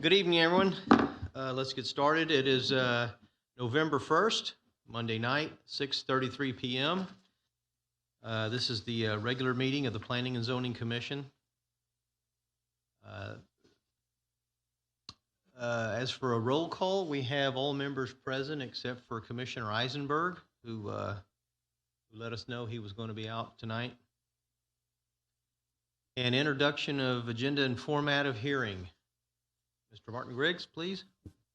Good evening, everyone. Let's get started. It is November 1st, Monday night, 6:33 p.m. This is the regular meeting of the Planning and Zoning Commission. As for a roll call, we have all members present except for Commissioner Eisenberg, who let us know he was going to be out tonight. An introduction of agenda and format of hearing. Mr. Martin Griggs, please.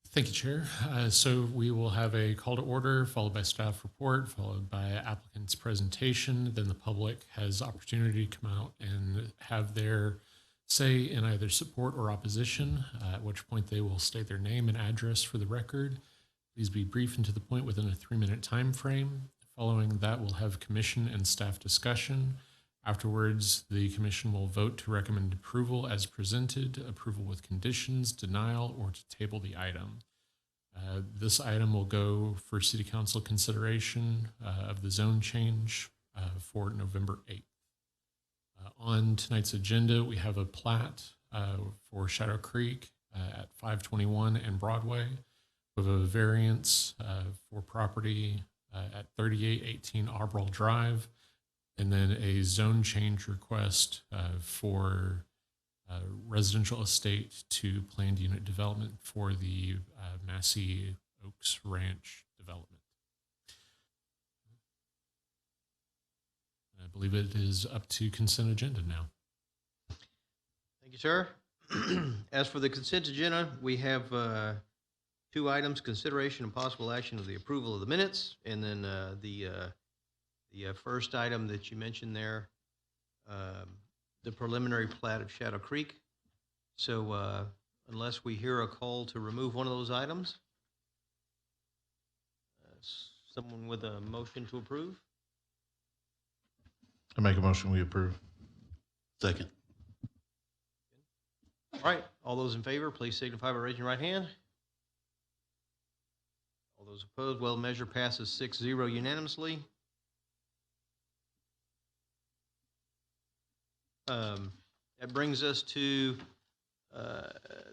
Thank you, Chair. So we will have a call to order, followed by staff report, followed by applicant's presentation. Then the public has opportunity to come out and have their say in either support or opposition, at which point they will state their name and address for the record. Please be brief and to the point within a 3-minute time frame. Following that, we'll have commission and staff discussion. Afterwards, the commission will vote to recommend approval as presented, approval with conditions, denial, or to table the item. This item will go for City Council consideration of the zone change for November 8th. On tonight's agenda, we have a plat for Shadow Creek at 521 and Broadway. We have a variance for property at 3818 Arbrel Drive, and then a zone change request for residential estate to planned unit development for the Massey Oaks Ranch development. I believe it is up to consent agenda now. Thank you, sir. As for the consent agenda, we have 2 items: consideration and possible action of the approval of the minutes, and then the first item that you mentioned there, the preliminary plat of Shadow Creek. So unless we hear a call to remove one of those items, someone with a motion to approve? I make a motion we approve. Second. All right, all those in favor, please signify by raising your right hand. All those opposed, well, measure passes 6-0 unanimously. That brings us to,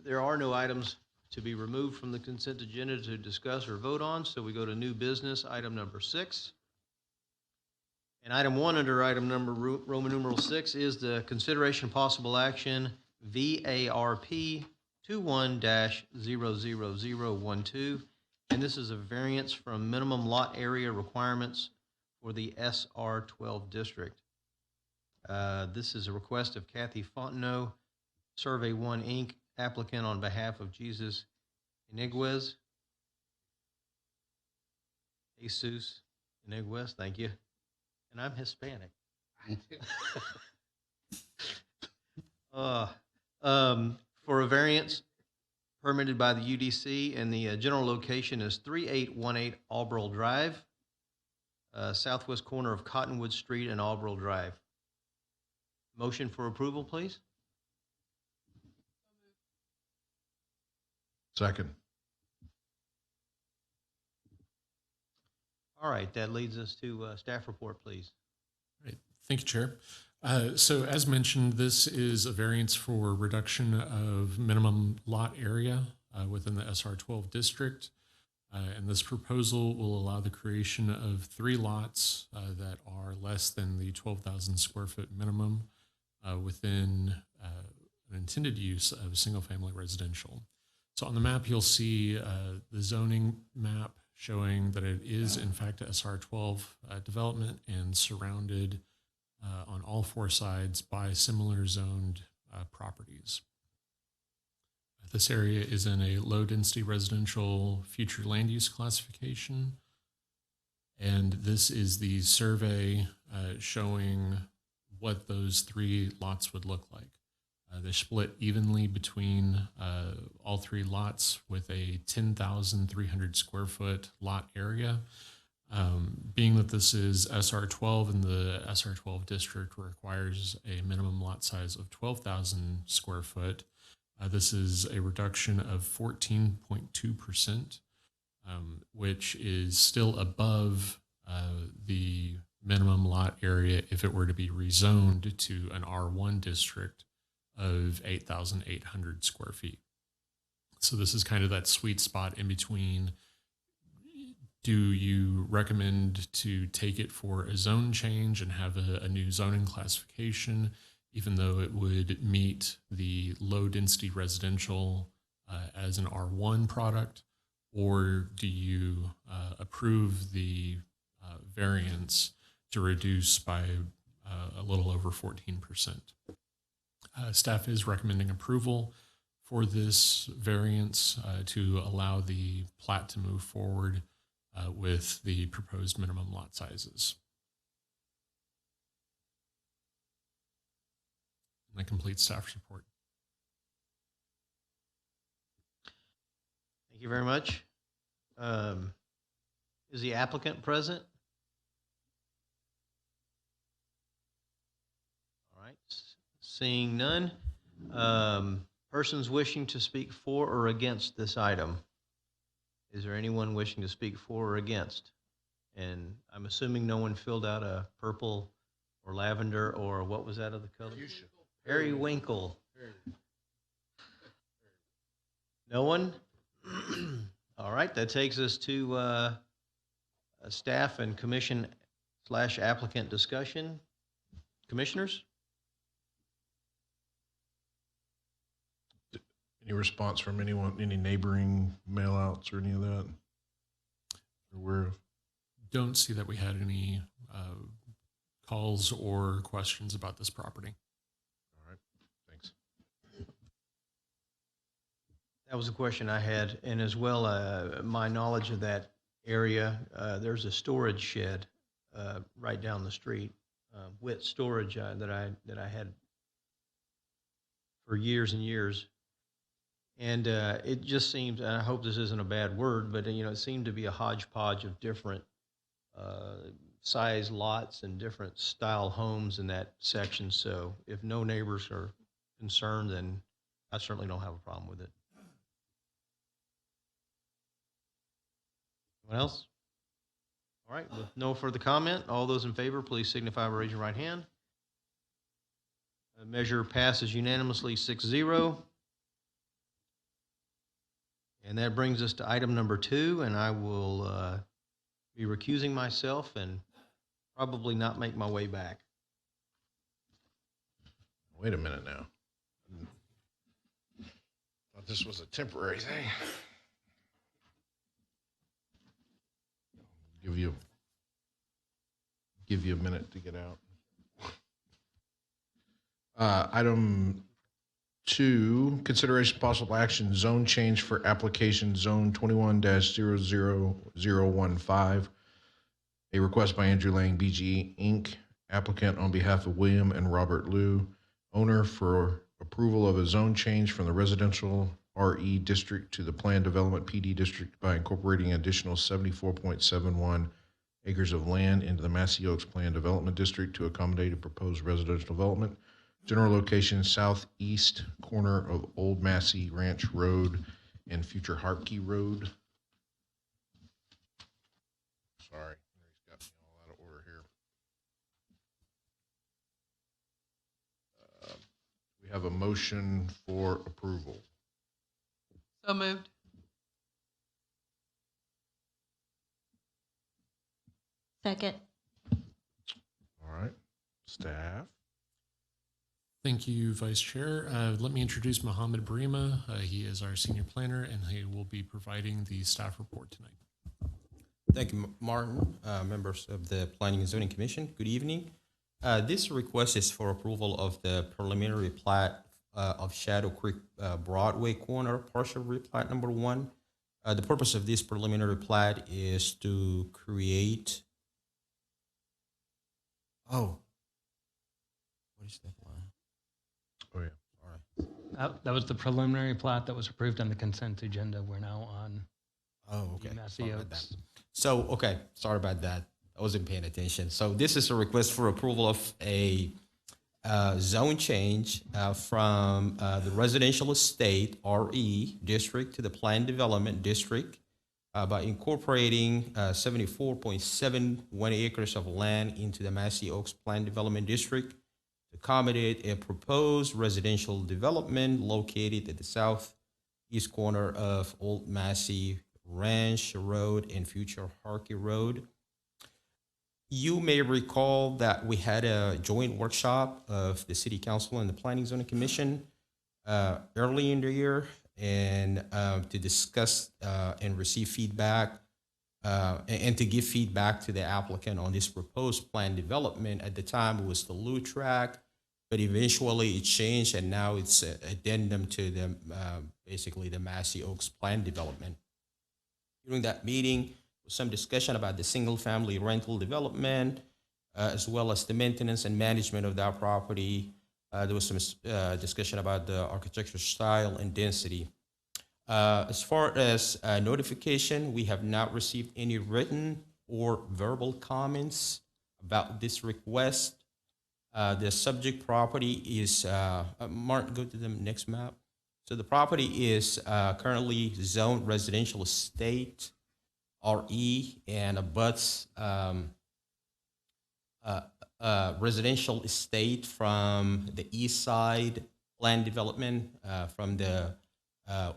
there are no items to be removed from the consent agenda to discuss or vote on, so we go to new business, item number 6. And item 1 under item number Roman numeral 6 is the consideration possible action VARP 21-00012, and this is a variance from minimum lot area requirements for the SR12 district. This is a request of Kathy Fontenot, Survey 1 Inc., applicant on behalf of Jesus Iniguez. Jesus Iniguez, thank you. And I'm Hispanic. For a variance permitted by the UDC, and the general location is 3818 Arbrel Drive, southwest corner of Cottonwood Street and Arbrel Drive. Motion for approval, please. Second. All right, that leads us to staff report, please. Right. Thank you, Chair. So as mentioned, this is a variance for reduction of minimum lot area within the SR12 district. And this proposal will allow the creation of 3 lots that are less than the 12,000 square foot minimum within an intended use of single-family residential. So on the map, you'll see the zoning map showing that it is, in fact, a SR12 development and surrounded on all 4 sides by similar zoned properties. This area is in a low-density residential future land use classification, and this is the survey showing what those 3 lots would look like. They're split evenly between all 3 lots with a 10,300 square foot lot area. Being that this is SR12 and the SR12 district requires a minimum lot size of 12,000 square foot, this is a reduction of 14.2%, which is still above the minimum lot area if it were to be rezoned to an R1 district of 8,800 square feet. So this is kind of that sweet spot in between. Do you recommend to take it for a zone change and have a new zoning classification, even though it would meet the low density residential as an R1 product? Or do you approve the variance to reduce by a little over 14%? Staff is recommending approval for this variance to allow the plat to move forward with the proposed minimum lot sizes. And that completes staff's report. Thank you very much. Is the applicant present? All right, seeing none. Persons wishing to speak for or against this item? Is there anyone wishing to speak for or against? And I'm assuming no one filled out a purple or lavender or what was that other color? Periwinkle. No one? All right, that takes us to staff and commission / applicant discussion. Commissioners? Any response from anyone, any neighboring mailouts or any of that? Aware of? Don't see that we had any calls or questions about this property. All right, thanks. That was a question I had, and as well, my knowledge of that area, there's a storage shed right down the street, WIT storage that I had for years and years. And it just seems, and I hope this isn't a bad word, but it seemed to be a hodgepodge of different size lots and different style homes in that section. So if no neighbors are concerned, then I certainly don't have a problem with it. Anyone else? All right, with no further comment, all those in favor, please signify by raising your right hand. The measure passes unanimously 6-0. And that brings us to item number 2, and I will be recusing myself and probably not make my way back. Wait a minute now. Thought this was a temporary thing. Give you a minute to get out. Item 2, consideration possible action, zone change for application zone 21-00015. A request by Andrew Lang, BGE Inc., applicant on behalf of William and Robert Liu, owner, for approval of a zone change from the residential RE district to the planned development PD district by incorporating additional 74.71 acres of land into the Massey Oaks Planned Development District to accommodate a proposed residential development. General location southeast corner of Old Massey Ranch Road and future Harpkey Road. Sorry, he's got me all out of order here. We have a motion for approval. So moved. Second. All right, staff. Thank you, Vice Chair. Let me introduce Mohammed Barima. He is our senior planner, and he will be providing the staff report tonight. Thank you, Martin. Members of the Planning and Zoning Commission, good evening. This request is for approval of the preliminary plat of Shadow Creek Broadway corner, partial replat number 1. The purpose of this preliminary plat is to create. Oh, what is that line? Oh, yeah. All right. That was the preliminary plat that was approved on the consent agenda. We're now on Oh, okay. the Massey Sorry about Oaks. that. So, okay, sorry about that. I wasn't paying attention. So this is a request for approval of a zone change from the residential estate RE district to the planned development district by incorporating 74.71 acres of land into the Massey Oaks Planned Development District to accommodate a proposed residential development located at the southeast east corner of Old Massey Ranch Road and future Harkey Road. You may recall that we had a joint workshop of the City Council and the Planning Zoning Commission early in the year, and to discuss and receive feedback and to give feedback to the applicant on this proposed plan development. At the time, it was the Lou track, but eventually it changed, and now it's an addendum to the basically the Massey Oaks plan development. During that meeting, some discussion about the single-family rental development, as well as the maintenance and management of that property. There was some discussion about the architecture style and density. As far as notification, we have not received any written or verbal comments about this request. The subject property is, Mark, go to the next map. So the property is currently zoned residential estate, RE, and abuts residential estate from the east side land development, from the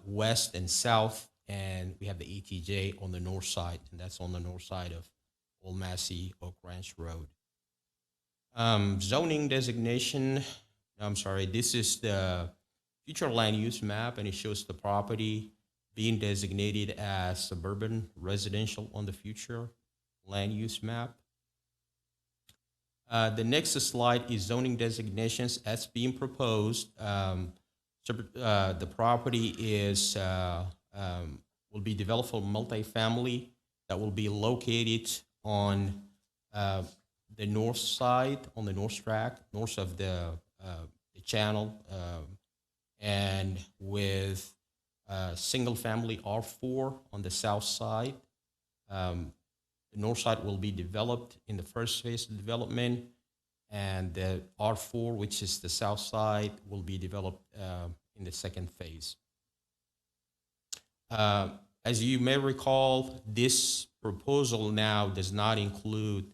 west and south, and we have the ATJ on the north side, and that's on the north side of Old Massey Oak Ranch Road. Zoning designation, I'm sorry, this is the future land use map, and it shows the property being designated as suburban residential on the future land use map. The next slide is zoning designations as being proposed. The property is will be developed for multifamily that will be located on the north side, on the north track, north of the channel, and with single family R4 on the south side. The north side will be developed in the first phase of development, and the R4, which is the south side, will be developed in the second phase. As you may recall, this proposal now does not include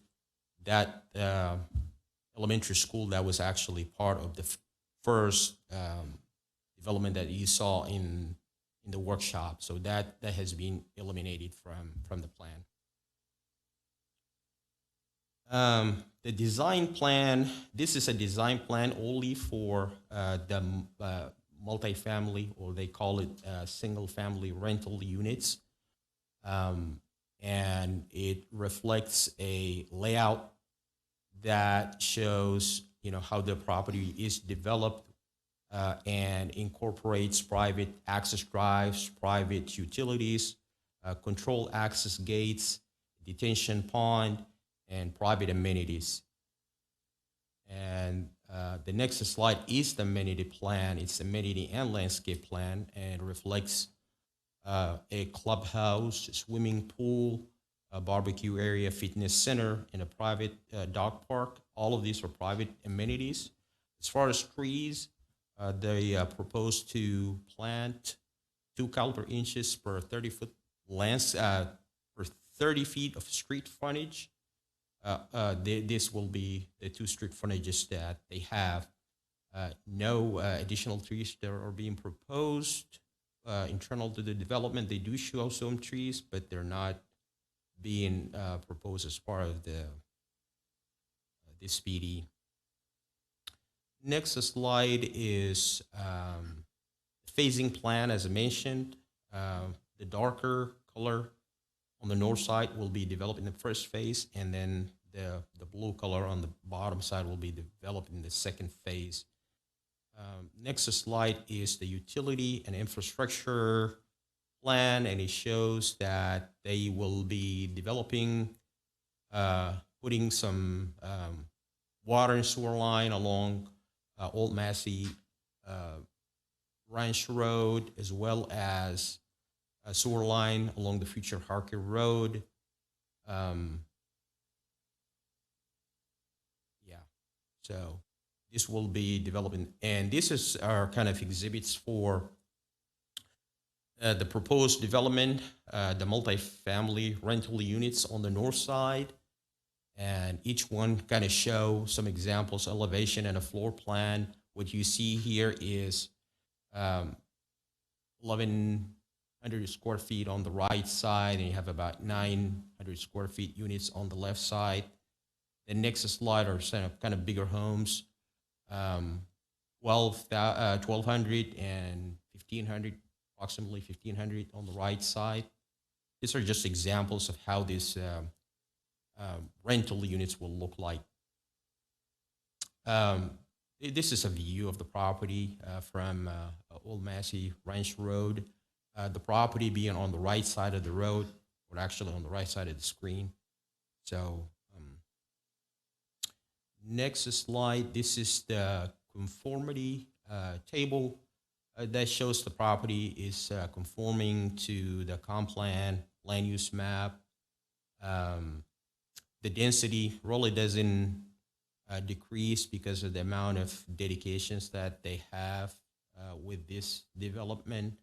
that elementary school that was actually part of the first development that you saw in the workshop. So that has been eliminated from the plan. The design plan, this is a design plan only for the multifamily, or they call it single family rental units. And it reflects a layout that shows, how the property is developed, and incorporates private access drives, private utilities, control access gates, detention pond, and private amenities. And the next slide is the amenity plan. It's amenity and landscape plan, and reflects a clubhouse, a swimming pool, a barbecue area, fitness center, and a private dog park. All of these are private amenities. As far as trees, they propose to plant 2 caliber inches per 30-foot length, per 30 feet of street frontage. This will be the 2 street frontages that they have. No additional trees that are being proposed internal to the development. They do show some trees, but they're not being proposed as part of this PD. Next slide is phasing plan. As I mentioned, the darker color on the north side will be developed in the first phase, and then the blue color on the bottom side will be developed in the second phase. Next slide is the utility and infrastructure plan, and it shows that they will be developing, putting some water and sewer line along Old Massey Ranch Road, as well as a sewer line along the future Harkey Road. So this will be developing, and this is our kind of exhibits for the proposed development, the multifamily rental units on the north side, and each one kind of show some examples, elevation and a floor plan. What you see here is 1,100 square feet on the right side, and you have about 900 square feet units on the left side. The next slide are kind of bigger homes, 1,200 and 1,500, approximately 1,500 on the right side. These are just examples of how these rental units will look like. This is a view of the property from Old Massey Ranch Road. The property being on the right side of the road, or actually on the right side of the screen. So next slide, this is the conformity table that shows the property is conforming to the comp plan, land use map. The density really doesn't decrease because of the amount of dedications that they have with this development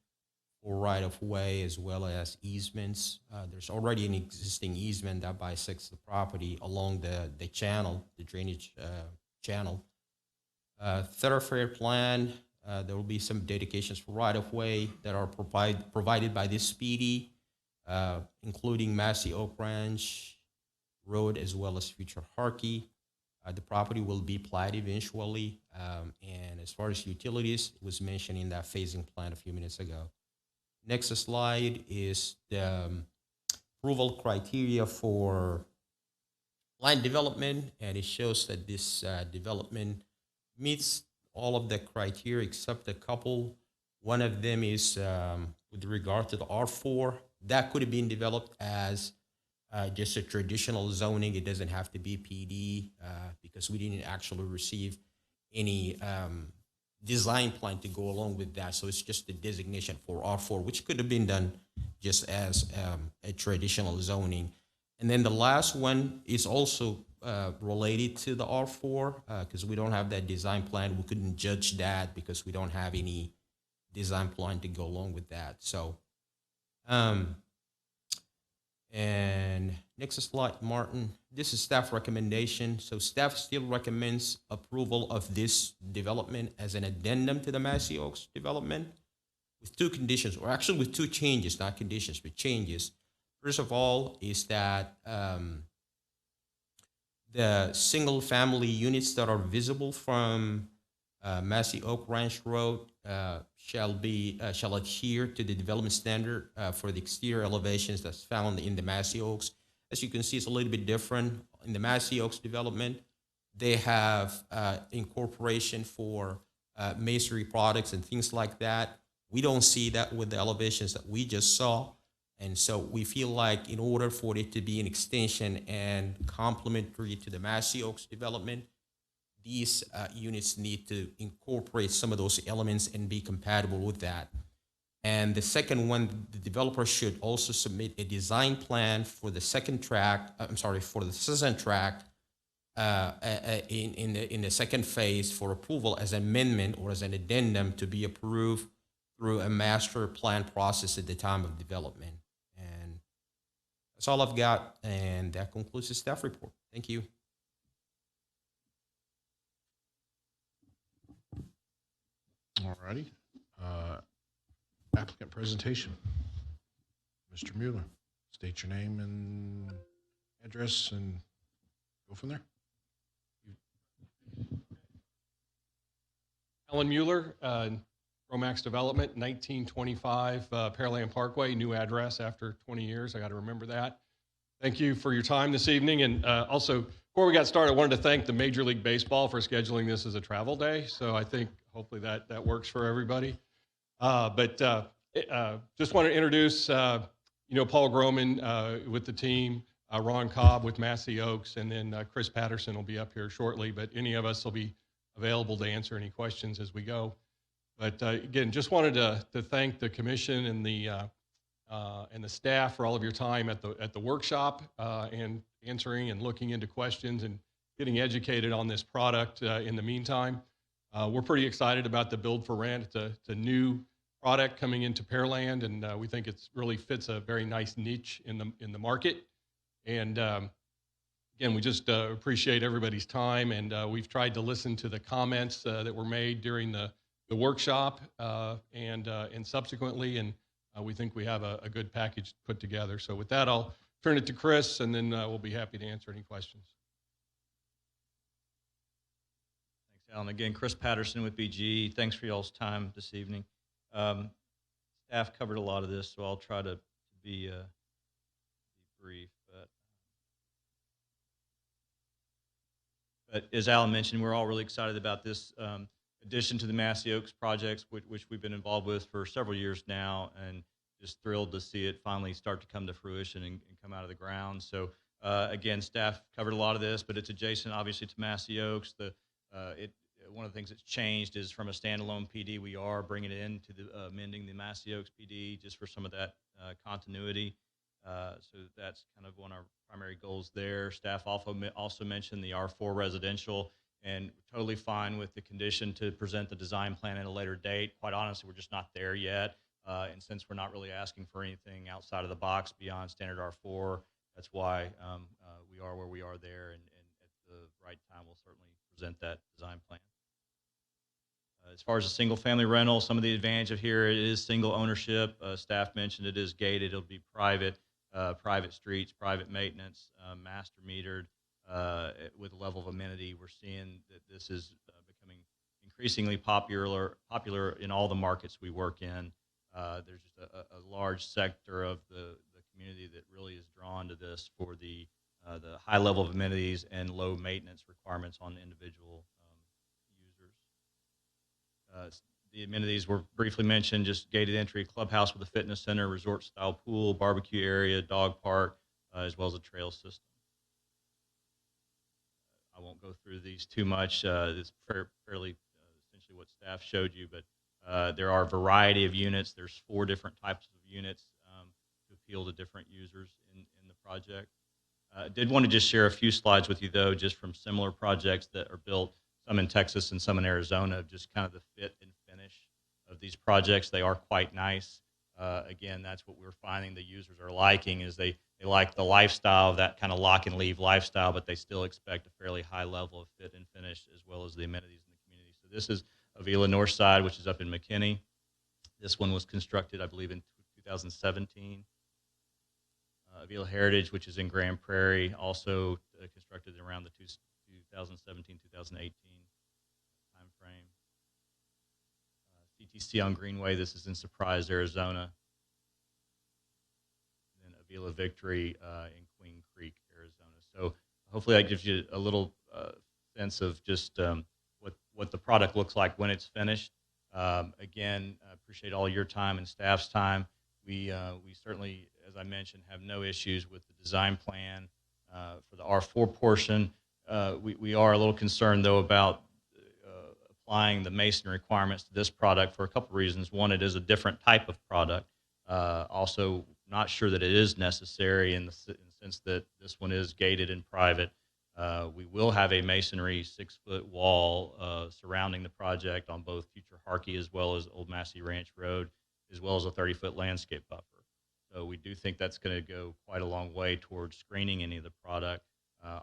for right-of-way as well as easements. There's already an existing easement that bisects the property along the channel, the drainage channel. Thoroughfare plan, there will be some dedications for right-of-way that are provided by this speedy, including Massey Oak Ranch Road as well as future Harkey. The property will be platted eventually, and as far as utilities, it was mentioned in that phasing plan a few minutes ago. Next slide is the approval criteria for land development, and it shows that this development meets all of the criteria except a couple. One of them is with regard to the R4. That could have been developed as just a traditional zoning. It doesn't have to be PD because we didn't actually receive any design plan to go along with that. So it's just a designation for R4, which could have been done just as a traditional zoning. And then the last one is also related to the R4 because we don't have that design plan. We couldn't judge that because we don't have any design plan to go along with that. So, and next slide, Martin. This is staff recommendation. So staff still recommends approval of this development as an addendum to the Massey Oaks development with two conditions, or actually with two changes, not conditions, but changes. First of all is that the single family units that are visible from Massey Oak Ranch Road shall adhere to the development standard for the exterior elevations that's found in the Massey Oaks. As you can see, it's a little bit different. In the Massey Oaks development, they have incorporation for masonry products and things like that. We don't see that with the elevations that we just saw. And so we feel like in order for it to be an extension and complementary to the Massey Oaks development, these units need to incorporate some of those elements and be compatible with that. And the second one, the developer should also submit a design plan for the second track, for the second track in the second phase for approval as an amendment or as an addendum to be approved through a master plan process at the time of development. And that's all I've got, and that concludes the staff report. Thank you. All righty. Applicant presentation. Mr. Mueller, state your name and address and go from there. Alan Mueller, Romax Development, 1925 Pearland Parkway, new address after 20 years. I got to remember that. Thank you for your time this evening. And also, before we got started, I wanted to thank the Major League Baseball for scheduling this as a travel day. So I think hopefully that works for everybody. Just want to introduce, Paul Groman with the team, Ron Cobb with Massey Oaks, and then Chris Patterson will be up here shortly. But any of us will be available to answer any questions as we go. But again, just wanted to thank the commission and the staff for all of your time at the workshop and answering and looking into questions and getting educated on this product in the meantime. We're pretty excited about the build for rent. It's a new product coming into Pearland, and we think it really fits a very nice niche in the market. And again, we just appreciate everybody's time, and we've tried to listen to the comments that were made during the workshop and subsequently, and we think we have a good package put together. So with that, I'll turn it to Chris, and then we'll be happy to answer any questions. Thanks, Alan. Again, Chris Patterson with BG. Thanks for y'all's time this evening. Staff covered a lot of this, so I'll try to be brief. But as Alan mentioned, we're all really excited about this addition to the Massey Oaks projects, which we've been involved with for several years now, and just thrilled to see it finally start to come to fruition and come out of the ground. So again, staff covered a lot of this, but it's adjacent, obviously, to Massey Oaks. One of the things that's changed is from a standalone PD, we are bringing it into the amending the Massey Oaks PD just for some of that continuity. So that's kind of one of our primary goals there. Staff also mentioned the R4 residential, and totally fine with the condition to present the design plan at a later date. Quite honestly, we're just not there yet. And since we're not really asking for anything outside of the box beyond standard R4, that's why we are where we are there. And at the right time, we'll certainly present that design plan. As far as a single family rental, some of the advantage of here is single ownership. Staff mentioned it is gated. It'll be private, private streets, private maintenance, master metered, with a level of amenity. We're seeing that this is becoming increasingly popular in all the markets we work in. There's just a large sector of the community that really is drawn to this for the high level of amenities and low maintenance requirements on individual users. The amenities were briefly mentioned, just gated entry, clubhouse with a fitness center, resort style pool, barbecue area, dog park, as well as a trail system. I won't go through these too much. It's fairly essentially what staff showed you, but there are a variety of units. There's 4 different types of units to appeal to different users in the project. I did want to just share a few slides with you, though, just from similar projects that are built, some in Texas and some in Arizona, just kind of the fit and finish of these projects. They are quite nice. Again, that's what we're finding the users are liking, is they like the lifestyle, that kind of lock and leave lifestyle, but they still expect a fairly high level of fit and finish as well as the amenities in the community. So this is Avila Northside, which is up in McKinney. This one was constructed, I believe, in 2017. Avila Heritage, which is in Grand Prairie, also constructed around the 2017-2018 time frame. CTC on Greenway, this is in Surprise, Arizona. And then Avila Victory in Queen Creek, Arizona. So hopefully that gives you a little sense of just what the product looks like when it's finished. Again, I appreciate all your time and staff's time. We certainly, as I mentioned, have no issues with the design plan for the R4 portion. We are a little concerned, though, about applying the masonry requirements to this product for a couple reasons. One, it is a different type of product. Also, not sure that it is necessary in the sense that this one is gated and private. We will have a masonry 6-foot wall surrounding the project on both future Harkey as well as Old Massey Ranch Road, as well as a 30-foot landscape buffer. So we do think that's going to go quite a long way towards screening any of the product.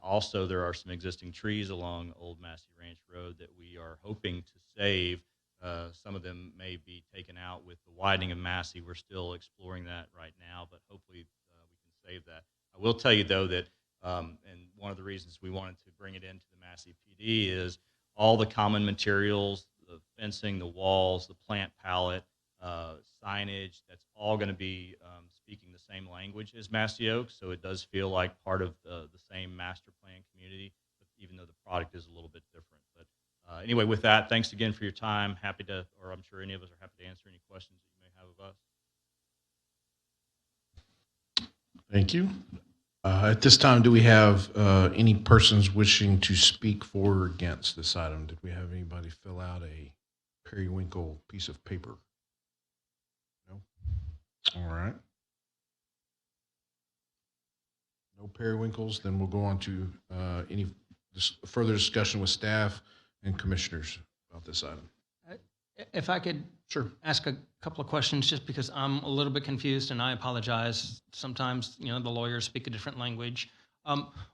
Also, there are some existing trees along Old Massey Ranch Road that we are hoping to save. Some of them may be taken out with the widening of Massey. We're still exploring that right now, but hopefully we can save that. I will tell you, though, that and one of the reasons we wanted to bring it into the Massey PD is all the common materials, the fencing, the walls, the plant palette, signage, that's all going to be speaking the same language as Massey Oaks, so it does feel like part of the same master plan community, even though the product is a little bit different. But anyway, with that, thanks again for your time. Happy to, or I'm sure any of us are happy to answer any questions that you may have of us. Thank you. At this time, do we have any persons wishing to speak for or against this item? Did we have anybody fill out a periwinkle piece of paper? No? All right. No periwinkles, then we'll go on to any further discussion with staff and commissioners about this item. If I could Sure. ask a couple of questions, just because I'm a little bit confused, and I apologize. Sometimes, the lawyers speak a different language.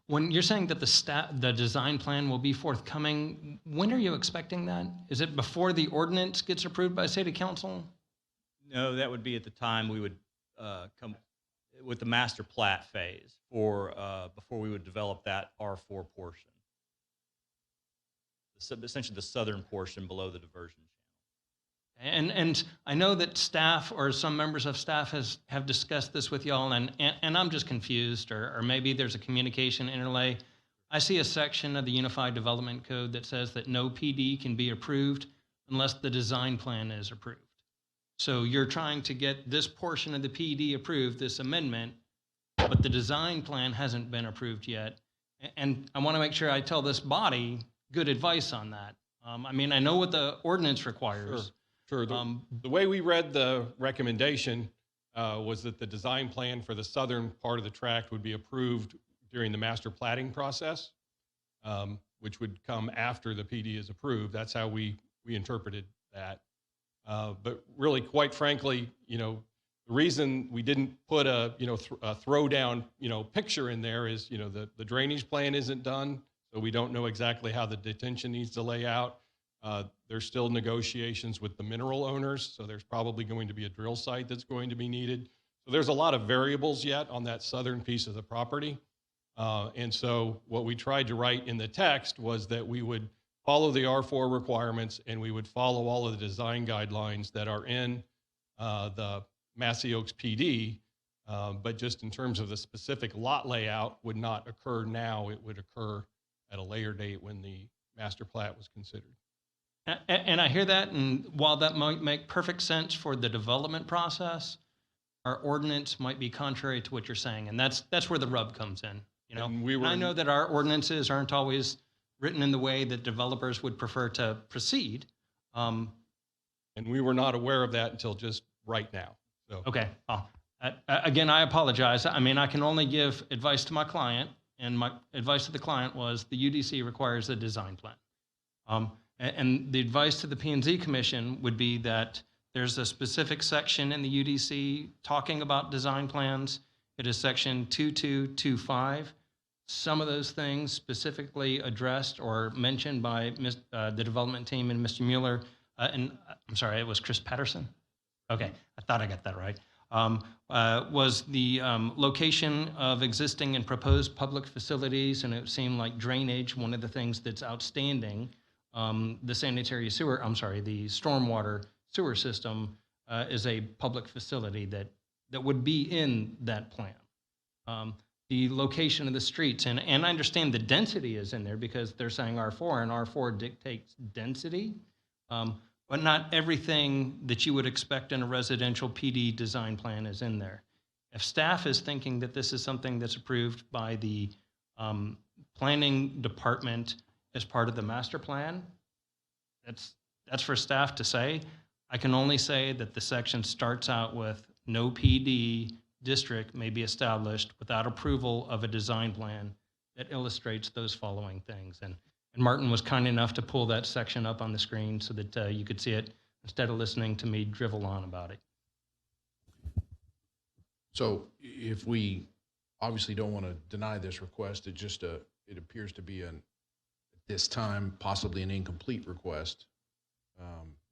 When you're saying that the design plan will be forthcoming, when are you expecting that? Is it before the ordinance gets approved by City Council? No, that would be at the time we would come with the master plat phase for before we would develop that R4 portion. Essentially the southern portion below the diversion channel. And I know that staff or some members of staff have discussed this with y'all, and I'm just confused, or maybe there's a communication interlay. I see a section of the Unified Development Code that says that no PD can be approved unless the design plan is approved. So you're trying to get this portion of the PD approved, this amendment, but the design plan hasn't been approved yet. And I want to make sure I tell this body good advice on that. I mean, I know what the ordinance requires. Sure. The way we read the recommendation was that the design plan for the southern part of the tract would be approved during the master platting process, which would come after the PD is approved. That's how we interpreted that. But really, quite frankly, the reason we didn't put a throwdown picture in there is the drainage plan isn't done, so we don't know exactly how the detention needs to lay out. There's still negotiations with the mineral owners, so there's probably going to be a drill site that's going to be needed. So there's a lot of variables yet on that southern piece of the property. And so what we tried to write in the text was that we would follow the R4 requirements and we would follow all of the design guidelines that are in the Massey Oaks PD, but just in terms of the specific lot layout would not occur now. It would occur at a later date when the master plat was considered. And I hear that, and while that might make perfect sense for the development process, our ordinance might be contrary to what you're saying, and that's where the rub comes in. And I know that our ordinances aren't always written in the way that developers would prefer to proceed. And we were not aware of that until just right now. So. Okay. Again, I apologize. I mean, I can only give advice to my client, and my advice to the client was the UDC requires a design plan. And the advice to the P&Z Commission would be that there's a specific section in the UDC talking about design plans. It is section 2225. Some of those things specifically addressed or mentioned by the development team and Mr. Mueller, and I'm sorry, it was Chris Patterson? Okay, I thought I got that right. Was the location of existing and proposed public facilities, and it seemed like drainage, one of the things that's outstanding. The the stormwater sewer system is a public facility that would be in that plan. The location of the streets, and I understand the density is in there because they're saying R4, and R4 dictates density, but not everything that you would expect in a residential PD design plan is in there. If staff is thinking that this is something that's approved by the planning department as part of the master plan, that's for staff to say. I can only say that the section starts out with no PD district may be established without approval of a design plan that illustrates those following things. And Martin was kind enough to pull that section up on the screen so that you could see it instead of listening to me drivel on about it. So if we obviously don't want to deny this request, it appears to be at this time possibly an incomplete request.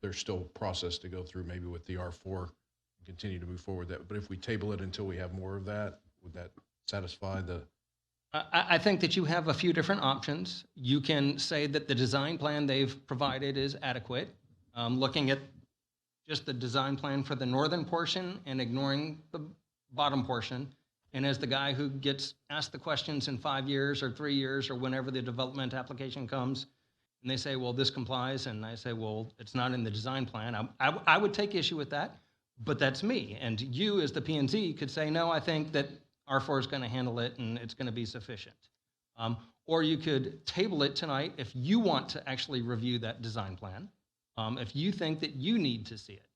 There's still a process to go through maybe with the R4 and continue to move forward that. But if we table it until we have more of that, would that satisfy the? I think that you have a few different options. You can say that the design plan they've provided is adequate, looking at just the design plan for the northern portion and ignoring the bottom portion. And as the guy who gets asked the questions in 5 years or 3 years or whenever the development application comes, and they say, well, this complies, and I say, well, it's not in the design plan, I would take issue with that, but that's me. And you, as the P&Z, could say, no, I think that R4 is going to handle it and it's going to be sufficient. Or you could table it tonight if you want to actually review that design plan, if you think that you need to see it.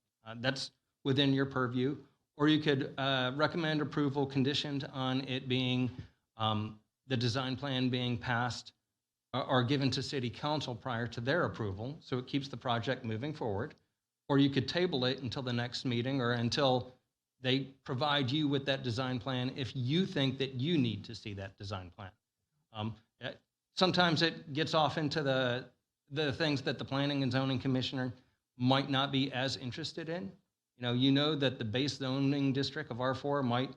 That's within your purview. Or you could recommend approval conditioned on it being the design plan being passed or given to City Council prior to their approval, so it keeps the project moving forward. Or you could table it until the next meeting or until they provide you with that design plan if you think that you need to see that design plan. Uh, Sometimes it gets off into the things that the Planning and Zoning Commissioner might not be as interested in. You know that the base zoning district of R4 might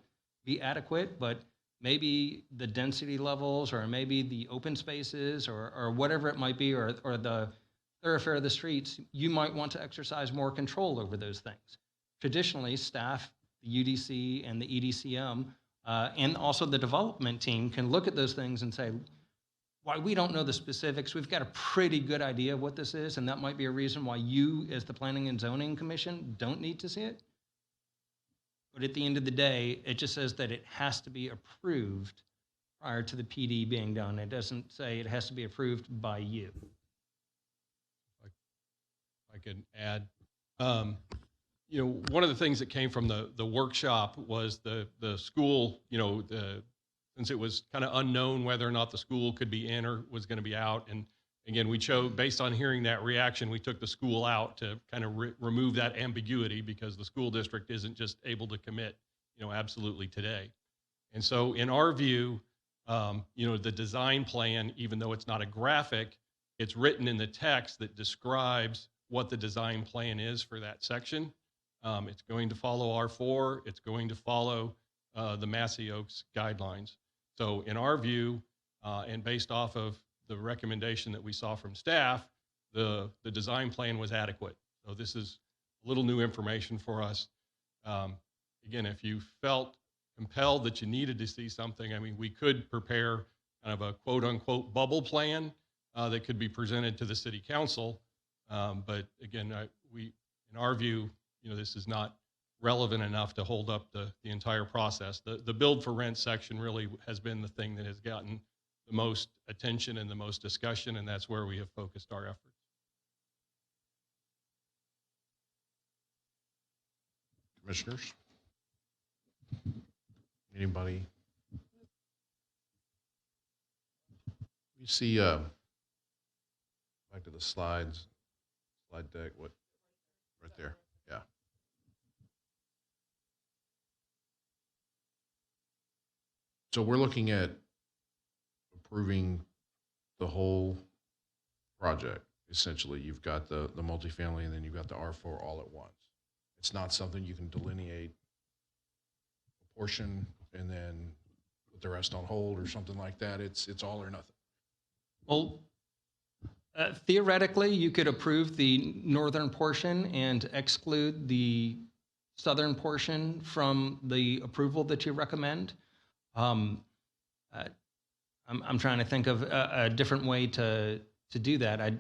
be adequate, but maybe the density levels or maybe the open spaces or whatever it might be, or the thoroughfare of the streets, you might want to exercise more control over those things. Traditionally, staff, the UDC and the EDCM, and also the development team can look at those things and say, why we don't know the specifics, we've got a pretty good idea of what this is, and that might be a reason why you, as the Planning and Zoning Commission, don't need to see it. But at the end of the day, it just says that it has to be approved prior to the PD being done. It doesn't say it has to be approved by you. I could add, one of the things that came from the workshop was the school, since it was kind of unknown whether or not the school could be in or was going to be out. And again, we chose, based on hearing that reaction, we took the school out to kind of remove that ambiguity, because the school district isn't just able to commit, absolutely today. And so in our view, the design plan, even though it's not a graphic, it's written in the text that describes what the design plan is for that section. It's going to follow R4. It's going to follow the Massey Oaks guidelines. So in our view, and based off of the recommendation that we saw from staff, the design plan was adequate. So this is a little new information for us. Again, if you felt compelled that you needed to see something, I mean, we could prepare kind of a quote unquote bubble plan that could be presented to the city council. But again, in our view, this is not relevant enough to hold up the entire process. The build for rent section really has been the thing that has gotten the most attention and the most discussion, and that's where we have focused our efforts. Commissioners? Anybody? You see, back to the slide deck, what, right there, yeah. So we're looking at approving the whole project. Essentially, you've got the multifamily and then you've got the R4 all at once. It's not something you can delineate a portion and then put the rest on hold or something like that. It's all or nothing. Well, theoretically, you could approve the northern portion and exclude the southern portion from the approval that you recommend. I'm trying to think of a different way to do that.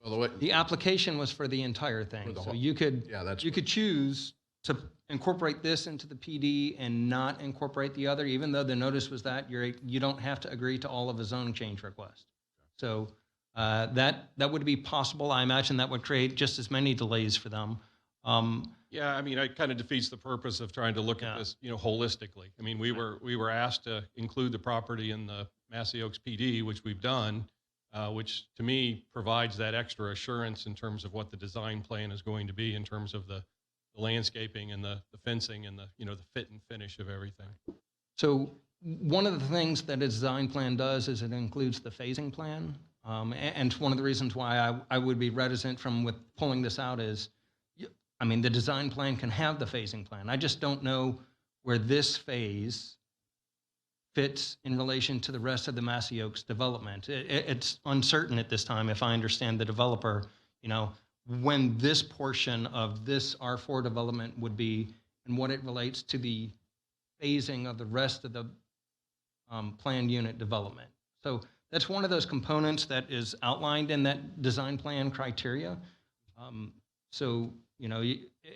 Well, the application was for the entire thing, so you could choose to incorporate this into the PD and not incorporate the other, even though the notice was that you don't have to agree to all of a zone change request. So that would be possible. I imagine that would create just as many delays for them. Yeah, I mean, it kind of defeats the purpose of trying to look at this, holistically. I mean, we were asked to include the property in the Massey Oaks PD, which we've done, which to me provides that extra assurance in terms of what the design plan is going to be in terms of the landscaping and the fencing and the fit and finish of everything. So one of the things that a design plan does is it includes the phasing plan. And one of the reasons why I would be reticent with pulling this out is, I mean, the design plan can have the phasing plan. I just don't know where this phase fits in relation to the rest of the Massey Oaks development. It's uncertain at this time, if I understand the developer, when this portion of this R4 development would be and what it relates to the phasing of the rest of the planned unit development. So that's one of those components that is outlined in that design plan criteria. So,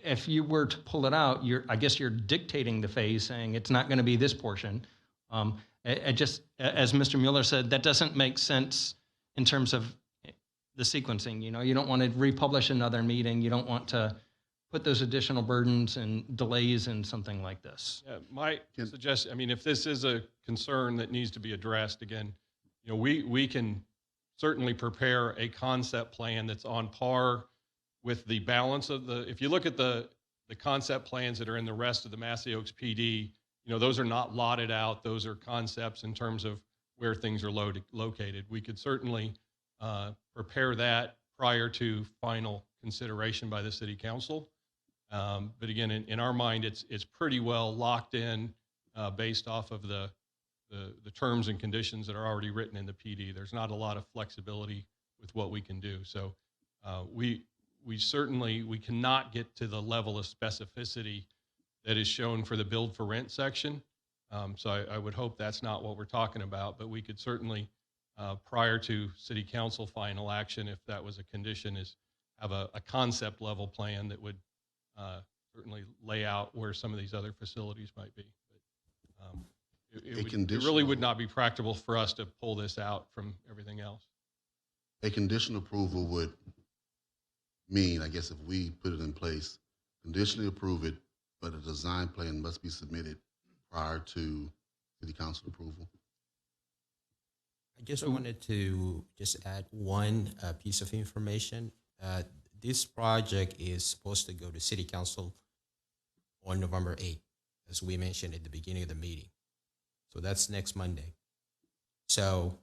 if you were to pull it out, I guess you're dictating the phase, saying it's not going to be this portion. It just, as Mr. Mueller said, that doesn't make sense in terms of the sequencing. You don't want to republish another meeting. You don't want to put those additional burdens and delays in something like this. Yeah, my suggestion, I mean, if this is a concern that needs to be addressed, again, we can certainly prepare a concept plan that's on par with the balance of if you look at the concept plans that are in the rest of the Massey Oaks PD, those are not lotted out. Those are concepts in terms of where things are located. We could certainly prepare that prior to final consideration by the city council. But again, in our mind, it's pretty well locked in based off of the terms and conditions that are already written in the PD. There's not a lot of flexibility with what we can do. So we cannot get to the level of specificity that is shown for the build for rent section. So I would hope that's not what we're talking about, but we could certainly, prior to city council final action, if that was a condition, is have a concept level plan that would certainly lay out where some of these other facilities might be. But, it really would not be practical for us to pull this out from everything else. A conditional approval would mean, I guess if we put it in place, conditionally approve it, but a design plan must be submitted prior to city council approval. I just wanted to just add one piece of information. This project is supposed to go to city council on November 8th, as we mentioned at the beginning of the meeting. So that's next Monday. So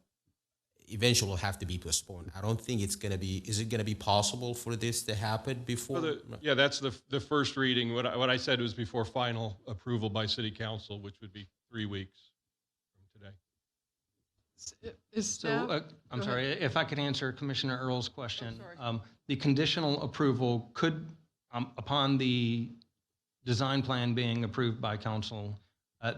eventually it'll have to be postponed. I don't think it's going to be, is it going to be possible for this to happen before? Yeah, that's the first reading. What I said was before final approval by city council, which would be 3 weeks from today. So, I'm sorry, if I could answer Commissioner Earl's question. Oh, sorry. The conditional approval could, upon the design plan being approved by council,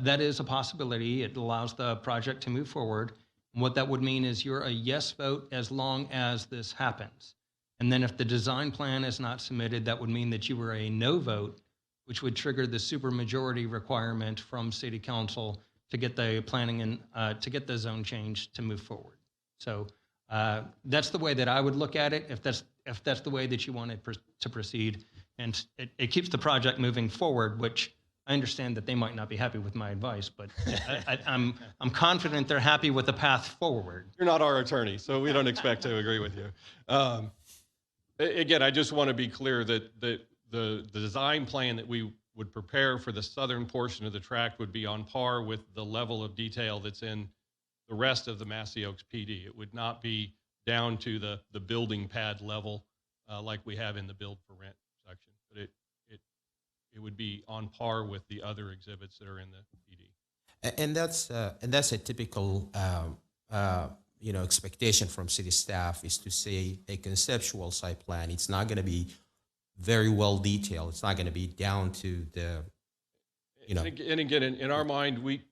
that is a possibility. It allows the project to move forward. And what that would mean is you're a yes vote as long as this happens. And then if the design plan is not submitted, that would mean that you were a no vote, which would trigger the supermajority requirement from city council to get the planning and to get the zone change to move forward. So that's the way that I would look at it. If that's the way that you want it to proceed, and it keeps the project moving forward, which I understand that they might not be happy with my advice, but I'm confident they're happy with the path forward. You're not our attorney, so we don't expect to agree with you. Again, I just want to be clear that the design plan that we would prepare for the southern portion of the tract would be on par with the level of detail that's in the rest of the Massey Oaks PD. It would not be down to the building pad level like we have in the build for rent section, but it would be on par with the other exhibits that are in the PD. And that's a typical expectation from city staff, is to say a conceptual site plan. It's not going to be very well detailed. It's not going to be down to the, And again, in our mind, we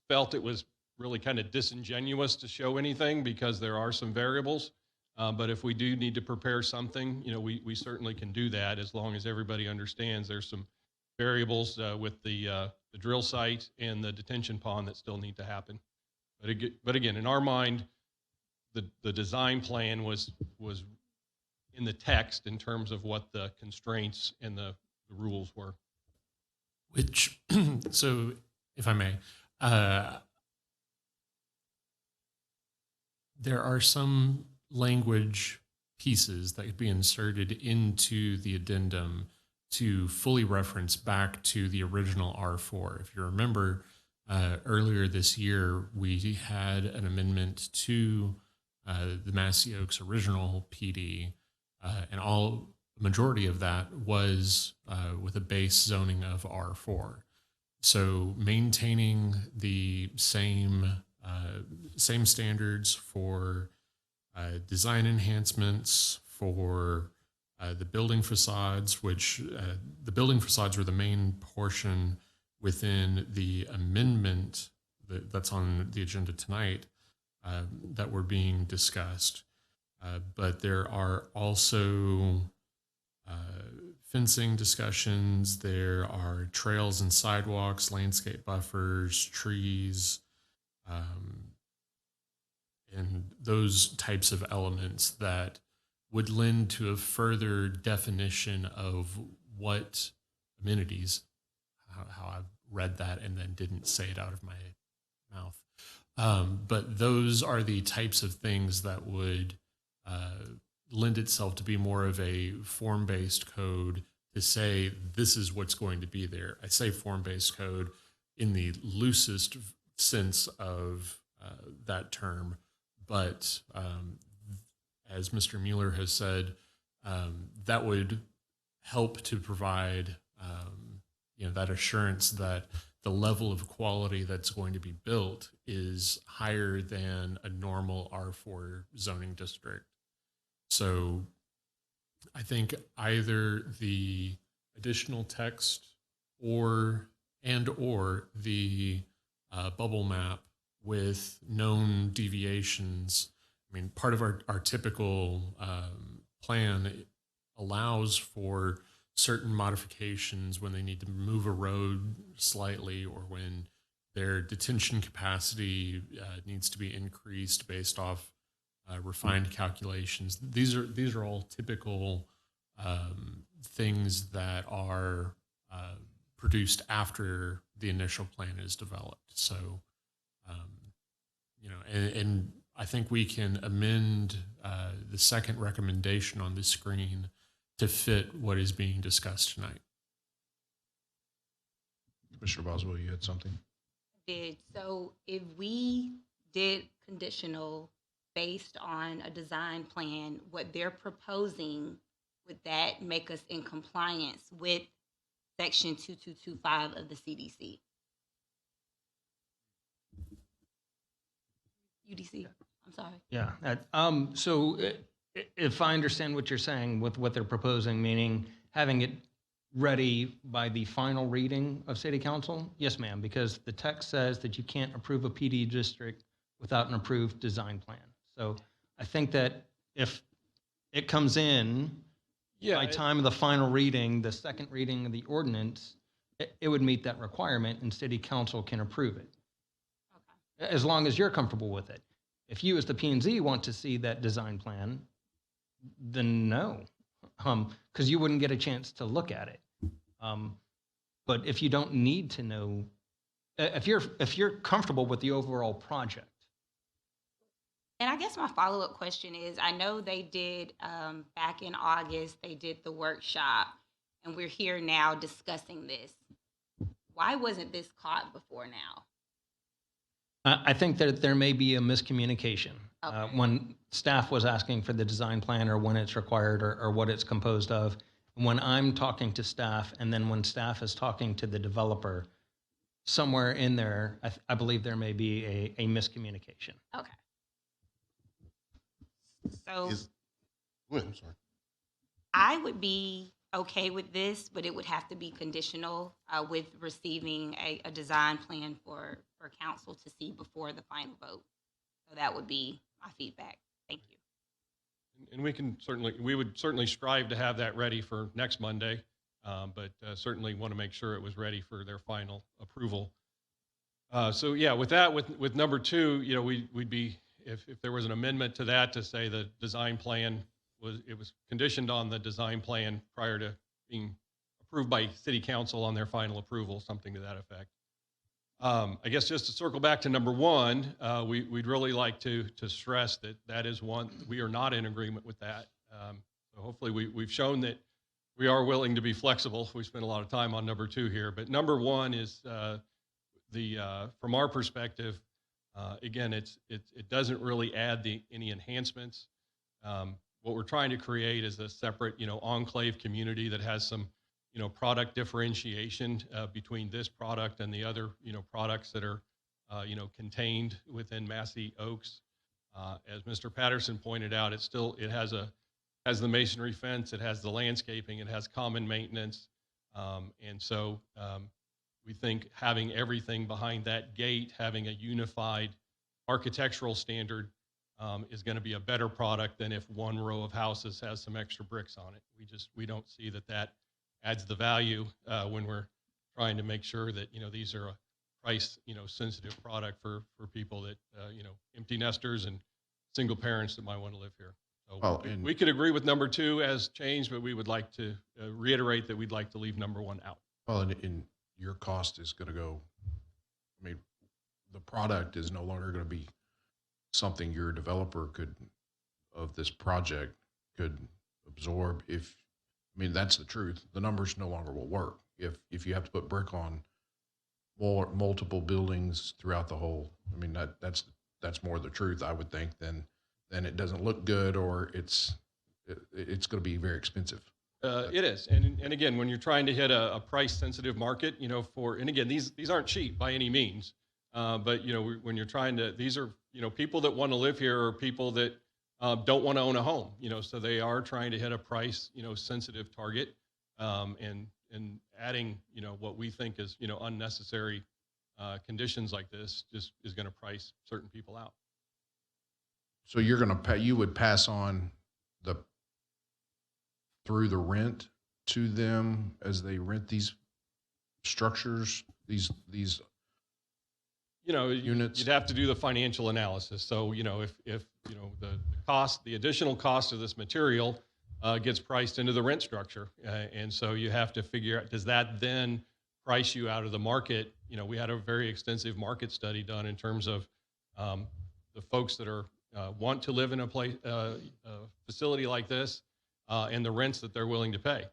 felt it was really kind of disingenuous to show anything because there are some variables. But if we do need to prepare something, we certainly can do that, as long as everybody understands there's some variables with the drill site and the detention pond that still need to happen. But again, in our mind, the design plan was in the text in terms of what the constraints and the rules were. Which, so if I may, there are some language pieces that could be inserted into the addendum to fully reference back to the original R4. If you remember, earlier this year, we had an amendment to the Massey Oaks original PD, and majority of that was with a base zoning of R4. So maintaining the same standards for design enhancements, for the building facades, which the building facades were the main portion within the amendment that's on the agenda tonight that were being discussed. But there are also fencing discussions, there are trails and sidewalks, landscape buffers, trees, and those types of elements that would lend to a further definition of what amenities, how I've read that and then didn't say it out of my mouth. But those are the types of things that would lend itself to be more of a form-based code to say this is what's going to be there. I say form-based code in the loosest sense of that term, but as Mr. Mueller has said, that would help to provide that assurance that the level of quality that's going to be built is higher than a normal R4 zoning district. So I think either the additional text or the bubble map with known deviations. I mean, part of our typical plan allows for certain modifications when they need to move a road slightly or when their detention capacity needs to be increased based off refined calculations. These are all typical things that are produced after the initial plan is developed. So, and I think we can amend the second recommendation on the screen to fit what is being discussed tonight. Commissioner Boswell, you had something? So if we did conditional based on a design plan, what they're proposing, would that make us in compliance with Section 2225 of the CDC? UDC, I'm sorry. Yeah. So if I understand what you're saying with what they're proposing, meaning having it ready by the final reading of City Council, yes, ma'am, because the text says that you can't approve a PD district without an approved design plan. So I think that if it comes in by time of the final reading, the second reading of the ordinance, it would meet that requirement and City Council can approve it. Okay. As long as you're comfortable with it. If you as the P&Z want to see that design plan, then no, because you wouldn't get a chance to look at it. But if you don't need to know, if you're comfortable with the overall project. And I guess my follow-up question is, I know they did, back in August, they did the workshop, and we're here now discussing this. Why wasn't this caught before now? I think that there may be a miscommunication. Okay. When staff was asking for the design plan or when it's required or what it's composed of, when I'm talking to staff and then when staff is talking to the developer, somewhere in there, I believe there may be a miscommunication. Okay. So Go ahead, I'm sorry. I would be okay with this, but it would have to be conditional with receiving a design plan for council to see before the final vote. So that would be my feedback. Thank you. And we would certainly strive to have that ready for next Monday, but certainly want to make sure it was ready for their final approval. So yeah, with that, with number two, we'd be, if there was an amendment to that to say the design plan was conditioned on the design plan prior to being approved by City Council on their final approval, something to that effect. I guess just to circle back to number one, we'd really like to stress that is one, we are not in agreement with that. So hopefully we've shown that we are willing to be flexible. We spent a lot of time on number two here, but number one is from our perspective, again, it doesn't really add any enhancements. What we're trying to create is a separate, enclave community that has some, product differentiation between this product and the other, products that are, contained within Massey Oaks. As Mr. Patterson pointed out, it has the masonry fence, it has the landscaping, it has common maintenance, and so we think having everything behind that gate, having a unified architectural standard is going to be a better product than if one row of houses has some extra bricks on it. We don't see that adds the value when we're trying to make sure that these are a price sensitive product for people that empty nesters and single parents that might want to live here. So we could agree with number two as changed, but we would like to reiterate that we'd like to leave number one out. Well, and your cost is going to go, I mean, the product is no longer going to be something your developer of this project could absorb if, I mean, that's the truth. The numbers no longer will work. If you have to put brick on multiple buildings throughout the whole, I mean, that's more the truth, I would think, than it doesn't look good, or it's going to be very expensive. It is. And again, when you're trying to hit a price sensitive market, you know, and again, these aren't cheap by any means. But, you know, when you're trying to, these are, you know, people that want to live here or people that don't want to own a home, you know, so they are trying to hit a price, you know, sensitive target, and adding, you know, what we think is, you know, unnecessary conditions like this just is going to price certain people out. So you would pass on through the rent to them as they rent these structures, these you know, units? You'd have to do the financial analysis. So, you know, if you know, the additional cost of this material gets priced into the rent structure. And so you have to figure out, does that then price you out of the market? You know, we had a very extensive market study done in terms of the folks that are want to live in a facility like this and the rents that they're willing to pay.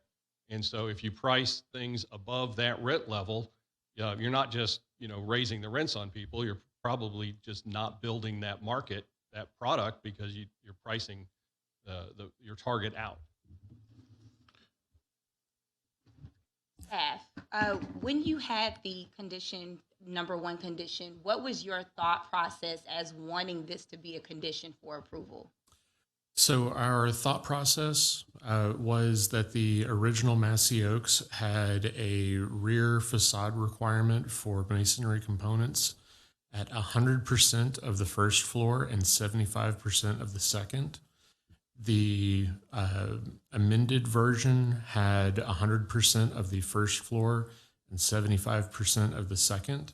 And so if you price things above that rent level, you're not just, you know, raising the rents on people, you're probably just not building that market, that product, because you're pricing your target out. When you had the number one condition, what was your thought process as wanting this to be a condition for approval? So our thought process was that the original Massey Oaks had a rear facade requirement for masonry components at 100% of the first floor and 75% of the second. The amended version had 100% of the first floor and 75% of the second.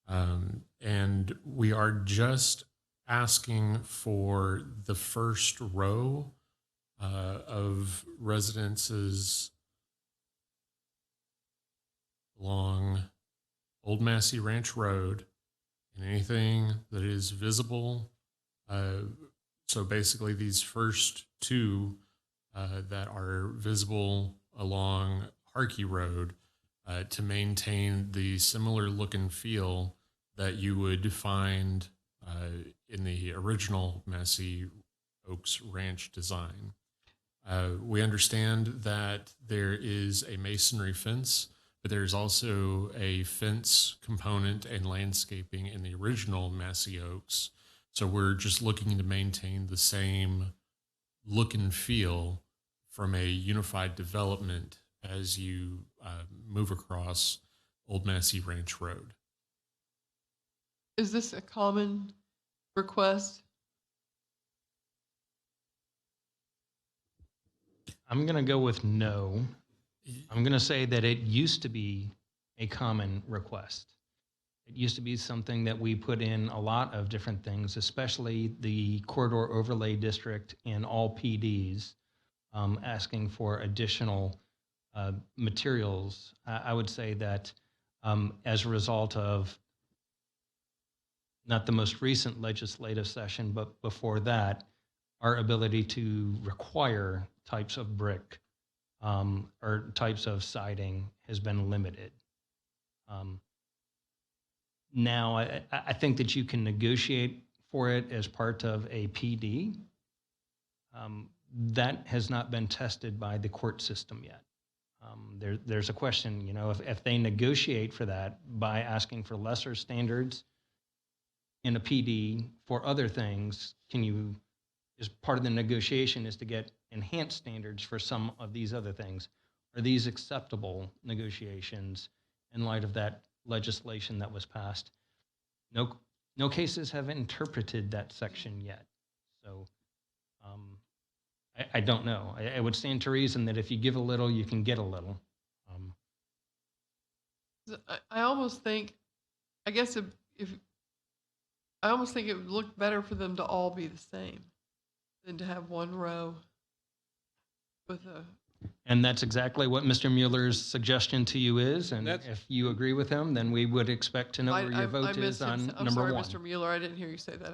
And we are just asking for the first row of residences along Old Massey Ranch Road and anything that is visible. So basically these first two that are visible along Harkey Road to maintain the similar look and feel that you would find in the original Massey Oaks Ranch design. We understand that there is a masonry fence, but there's also a fence component and landscaping in the original Massey Oaks. So we're just looking to maintain the same look and feel from a unified development as you move across Old Massey Ranch Road. Is this a common request? I'm going to go with no. I'm going to say that it used to be a common request. It used to be something that we put in a lot of different things, especially the corridor overlay district in all PDs, asking for additional materials. I would say that as a result of not the most recent legislative session, but before that, our ability to require types of brick or types of siding has been limited. Now, I think that you can negotiate for it as part of a PD. That has not been tested by the court system yet. There's a question, you know, if they negotiate for that by asking for lesser standards in a PD for other things, is part of the negotiation is to get enhanced standards for some of these other things. Are these acceptable negotiations in light of that legislation that was passed? No cases have interpreted that section yet. So I don't know. I would stand to reason that if you give a little, you can get a little. I almost think, I guess I almost think it would look better for them to all be the same than to have one row with a. And that's exactly what Mr. Mueller's suggestion to you is. And if you agree with him, then we would expect to know where your vote is on I'm number sorry, one. Mr. Mueller, I didn't hear you say that.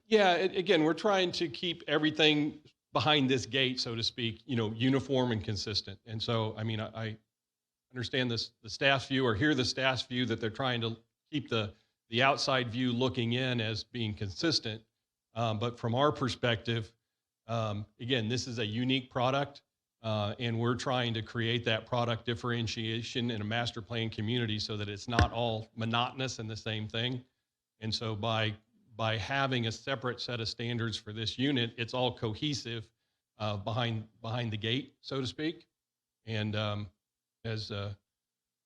Yeah, again, we're trying to keep everything behind this gate, so to speak, uniform and consistent. And so, I mean, I understand this, the staff's view, or hear the staff's view that they're trying to keep the outside view looking in as being consistent. But from our perspective, again, this is a unique product, and we're trying to create that product differentiation in a master plan community so that it's not all monotonous and the same thing. And so by having a separate set of standards for this unit, it's all cohesive behind the gate, so to speak. And as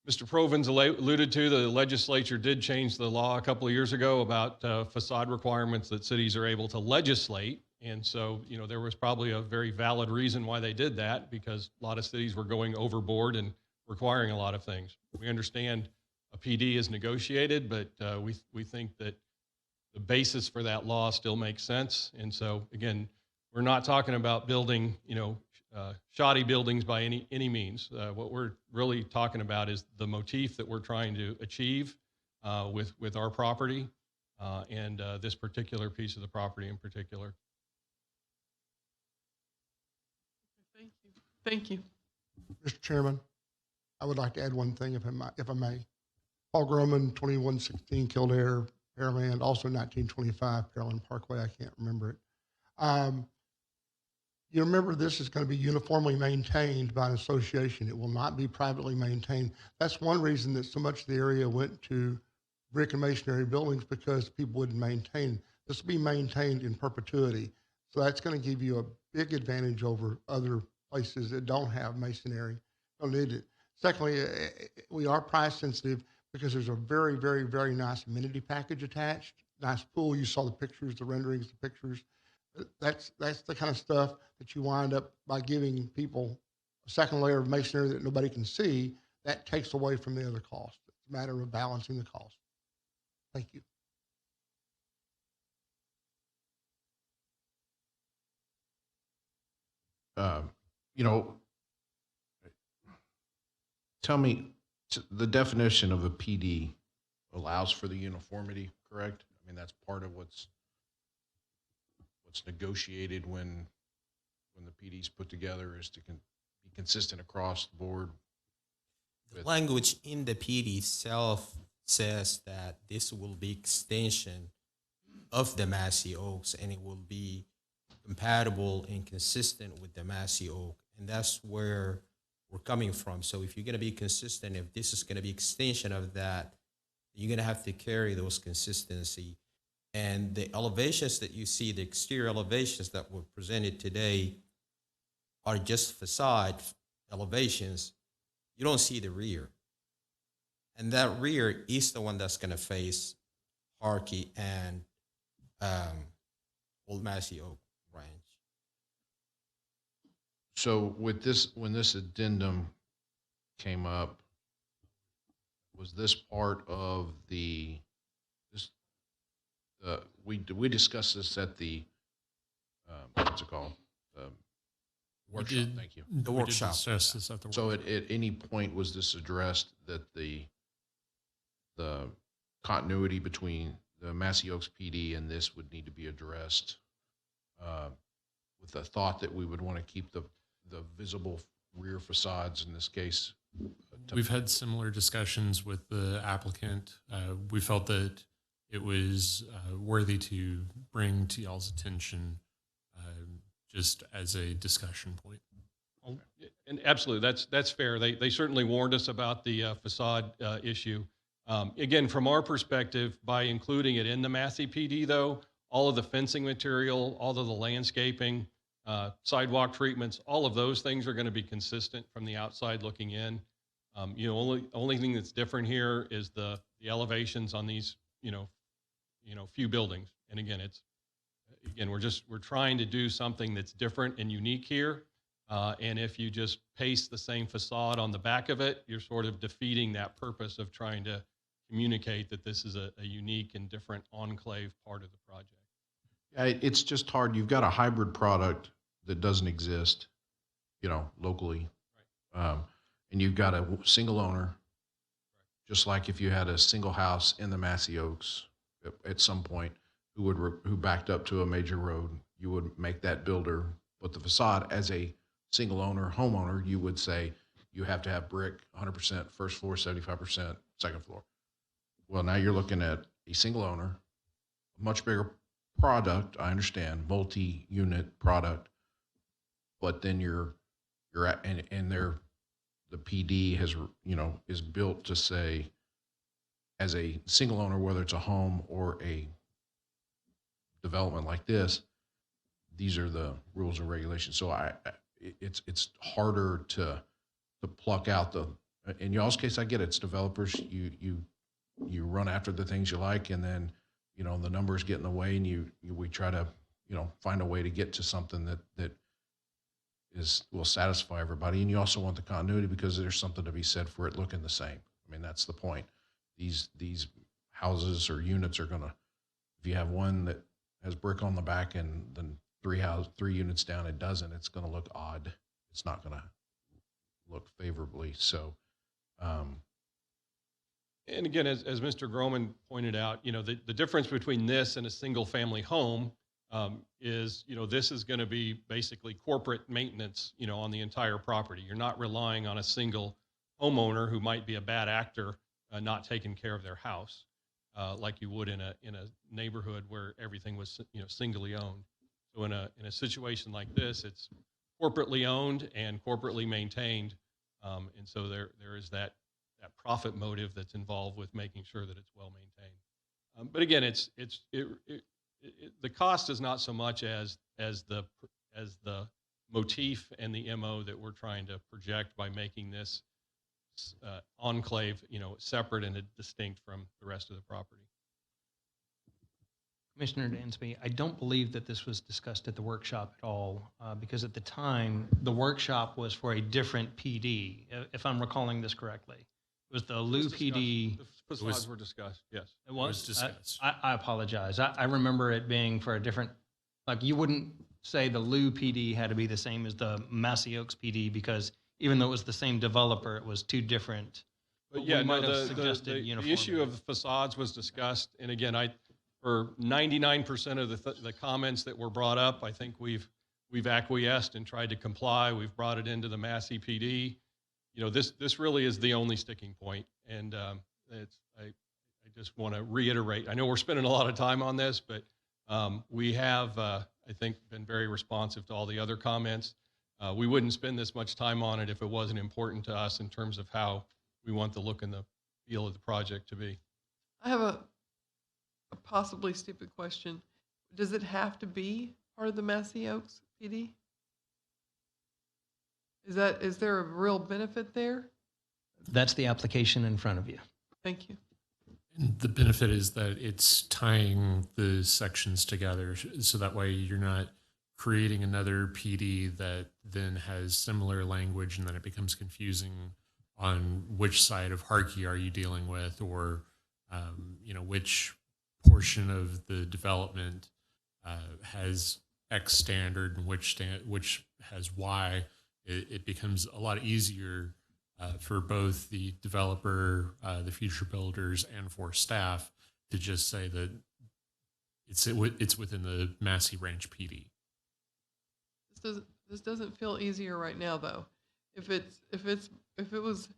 Mr. Provins alluded to, the legislature did change the law a couple of years ago about facade requirements that cities are able to legislate. And so, there was probably a very valid reason why they did that, because a lot of cities were going overboard and requiring a lot of things. We understand a PD is negotiated, but we think that the basis for that law still makes sense. And so, again, we're not talking about building, shoddy buildings by any means. What we're really talking about is the motif that we're trying to achieve with our property and this particular piece of the property in particular. Thank you. Mr. Chairman, I would like to add one thing, if I may. Paul Groman, 2116 Kildare, Pearland, also 1925 Pearland Parkway. I can't remember it. You remember, this is going to be uniformly maintained by an association. It will not be privately maintained. That's one reason that so much of the area went to brick and masonry buildings, because people wouldn't maintain. This will be maintained in perpetuity. So that's going to give you a big advantage over other places that don't have masonry, don't need it. Secondly, we are price sensitive because there's a very, very, very nice amenity package attached. Nice pool. You saw the pictures, the renderings, the pictures. That's the kind of stuff that you wind up by giving people a second layer of masonry that nobody can see. That takes away from the other cost. It's a matter of balancing the cost. Thank you. Tell me, the definition of a PD allows for the uniformity, correct? I mean, that's part of what's negotiated when the PD's put together, is to be consistent across the board. The language in the PD itself says that this will be extension of the Massey Oaks, and it will be compatible and consistent with the Massey Oak. And that's where we're coming from. So if you're going to be consistent, if this is going to be extension of that, you're going to have to carry those consistency. And the elevations that you see, the exterior elevations that were presented today, are just facade elevations. You don't see the rear. And that rear is the one that's going to face Harkey and Old Massey Oak Ranch. So with this, when this addendum came up, was this part of we discussed this at the what's it called? Workshop. Thank you. The workshop. So at any point was this addressed, that the continuity between the Massey Oaks PD and this would need to be addressed, with the thought that we would want to keep the visible rear facades in this case? We've had similar discussions with the applicant. We felt that it was worthy to bring to y'all's attention just as a discussion point. And absolutely, that's fair. They certainly warned us about the facade issue. Again, from our perspective, by including it in the Massey PD, though, all of the fencing material, all of the landscaping, sidewalk treatments, all of those things are going to be consistent from the outside looking in. Only thing that's different here is the elevations on these, few buildings. And again, we're trying to do something that's different and unique here. And if you just paste the same facade on the back of it, you're sort of defeating that purpose of trying to communicate that this is a unique and different enclave part of the project. It's just hard. You've got a hybrid product that doesn't exist, locally. Right. And you've got a single owner, right, just like if you had a single house in the Massey Oaks at some point who backed up to a major road, you would make that builder But the facade, as a single owner, homeowner, you would say you have to have brick 100%, first floor, 75%, second floor. Well, now you're looking at a single owner, much bigger product, I understand, multi-unit product, but then you're at, and the PD has, is built to say, as a single owner, whether it's a home or a development like this, these are the rules and regulations. So it's harder to pluck out in y'all's case, I get it. It's developers. You run after the things you like, and then, the numbers get in the way, and we try to, find a way to get to something that will satisfy everybody. And you also want the continuity because there's something to be said for it looking the same. I mean, that's the point. These houses or units are gonna, if you have one that has brick on the back and then three units down, it doesn't, it's gonna look odd. It's not gonna look favorably. So, And again, as Mr. Groman pointed out, the difference between this and a single family home is, this is going to be basically corporate maintenance, on the entire property. You're not relying on a single homeowner who might be a bad actor, not taking care of their house, like you would in a neighborhood where everything was, singly owned. So in a situation like this, it's corporately owned and corporately maintained, and so there is that profit motive that's involved with making sure that it's well maintained. But again, the cost is not so much as the motif and the MO that we're trying to project by making this enclave, separate and distinct from the rest of the property. Commissioner Dansby, I don't believe that this was discussed at the workshop at all, because at the time, the workshop was for a different PD, if I'm recalling this correctly. It was the Lou PD. The facades were discussed, yes. It was discussed. I apologize. I remember it being for a different, like you wouldn't say the Lou PD had to be the same as the Massey Oaks PD because even though it was the same developer, it was two different. But yeah, we might have the suggested issue uniformity. of the facades was discussed. And again, for 99% of the comments that were brought up, I think we've acquiesced and tried to comply. We've brought it into the Massey PD. This really is the only sticking point. And I just want to reiterate, I know we're spending a lot of time on this, but we have, I think, been very responsive to all the other comments. We wouldn't spend this much time on it if it wasn't important to us in terms of how we want the look and the feel of the project to be. I have a possibly stupid question. Does it have to be part of the Massey Oaks PD? Is there a real benefit there? That's the application in front of you. Thank you. And the benefit is that it's tying the sections together, so that way you're not creating another PD that then has similar language and then it becomes confusing on which side of Harkey are you dealing with, or which portion of the development has X standard and which has Y. It becomes a lot easier for both the developer, the future builders, and for staff to just say that it's within the Massey Ranch PD. This doesn't feel easier right now though. If it was,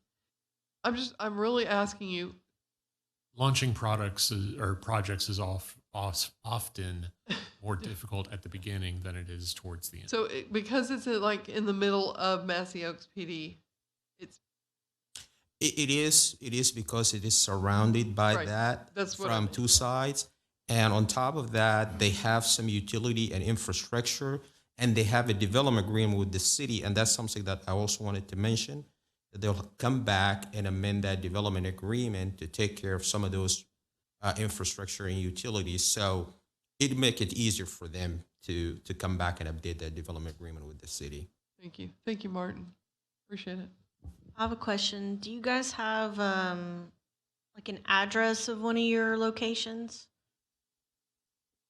I'm really asking you. Launching projects is often more difficult at the beginning than it is towards the end. So because it's in the middle of Massey Oaks PD, It is because it is surrounded by Right. That's what I from meant. two sides. And on top of that, they have some utility and infrastructure, and they have a development agreement with the city. And that's something that I also wanted to mention. That they'll come back and amend that development agreement to take care of some of those infrastructure and utilities. So it'd make it easier for them to come back and update that development agreement with the city. Thank you. Thank you, Martin. Appreciate it. I have a question. Do you guys have like an address of one of your locations?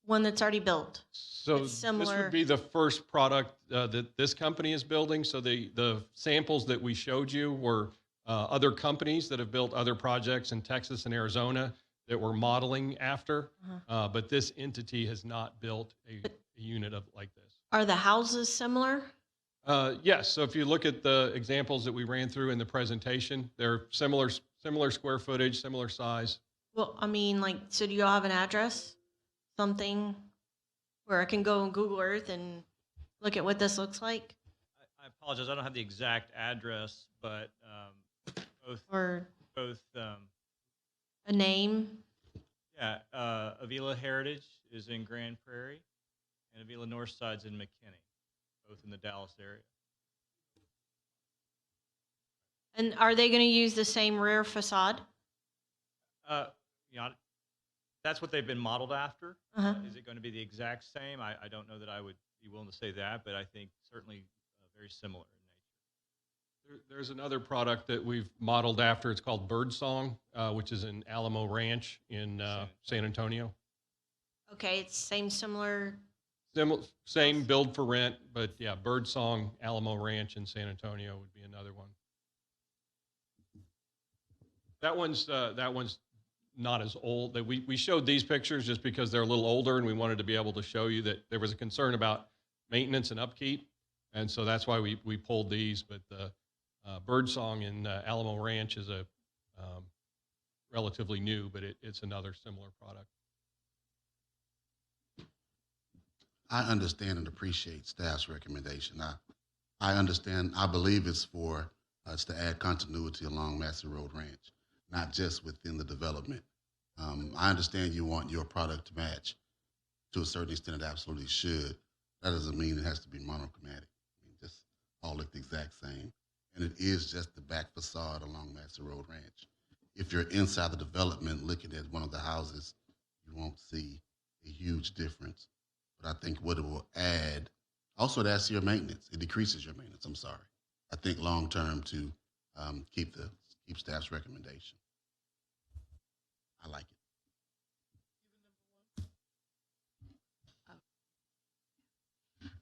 One that's already built? So It's this similar. would be the first product that this company is building. So the samples that we showed you were other companies that have built other projects in Texas and Arizona that we're modeling after. But this entity has not built a unit like this. Are the houses similar? Yes, so if you look at the examples that we ran through in the presentation, they're similar square footage, similar size. Well, I mean, like, so do y'all have an address? Something where I can go on Google Earth and look at what this looks like? I apologize, I don't have the exact address, but Or both a name? yeah, Avila Heritage is in Grand Prairie, and Avila Northside's in McKinney, both in the Dallas area. And are they going to use the same rear facade? You know, that's what they've been modeled after. Uh-huh. Is it going to be the exact same? I don't know that I would be willing to say that, but I think certainly very similar in nature. There's another product that we've modeled after. It's called Birdsong, which is in Alamo Ranch in San Antonio. Okay, it's similar. Same build for rent, but yeah, Birdsong, Alamo Ranch in San Antonio would be another one. That one's not as old. That we showed these pictures just because they're a little older, and we wanted to be able to show you that there was a concern about maintenance and upkeep, and so that's why we pulled these. But the Birdsong in Alamo Ranch is a relatively new, but it's another similar product. I understand and appreciate staff's recommendation. I understand. I believe it's for us to add continuity along Massey Road Ranch, not just within the development. I understand you want your product to match to a certain extent. It absolutely should. That doesn't mean it has to be monochromatic. I mean, just all look the exact same. And it is just the back facade along Massey Road Ranch. If you're inside the development looking at one of the houses, you won't see a huge difference. But I think what it will add, also it adds to your maintenance. It decreases your maintenance, I'm sorry. I think long-term to keep staff's recommendation. I like it.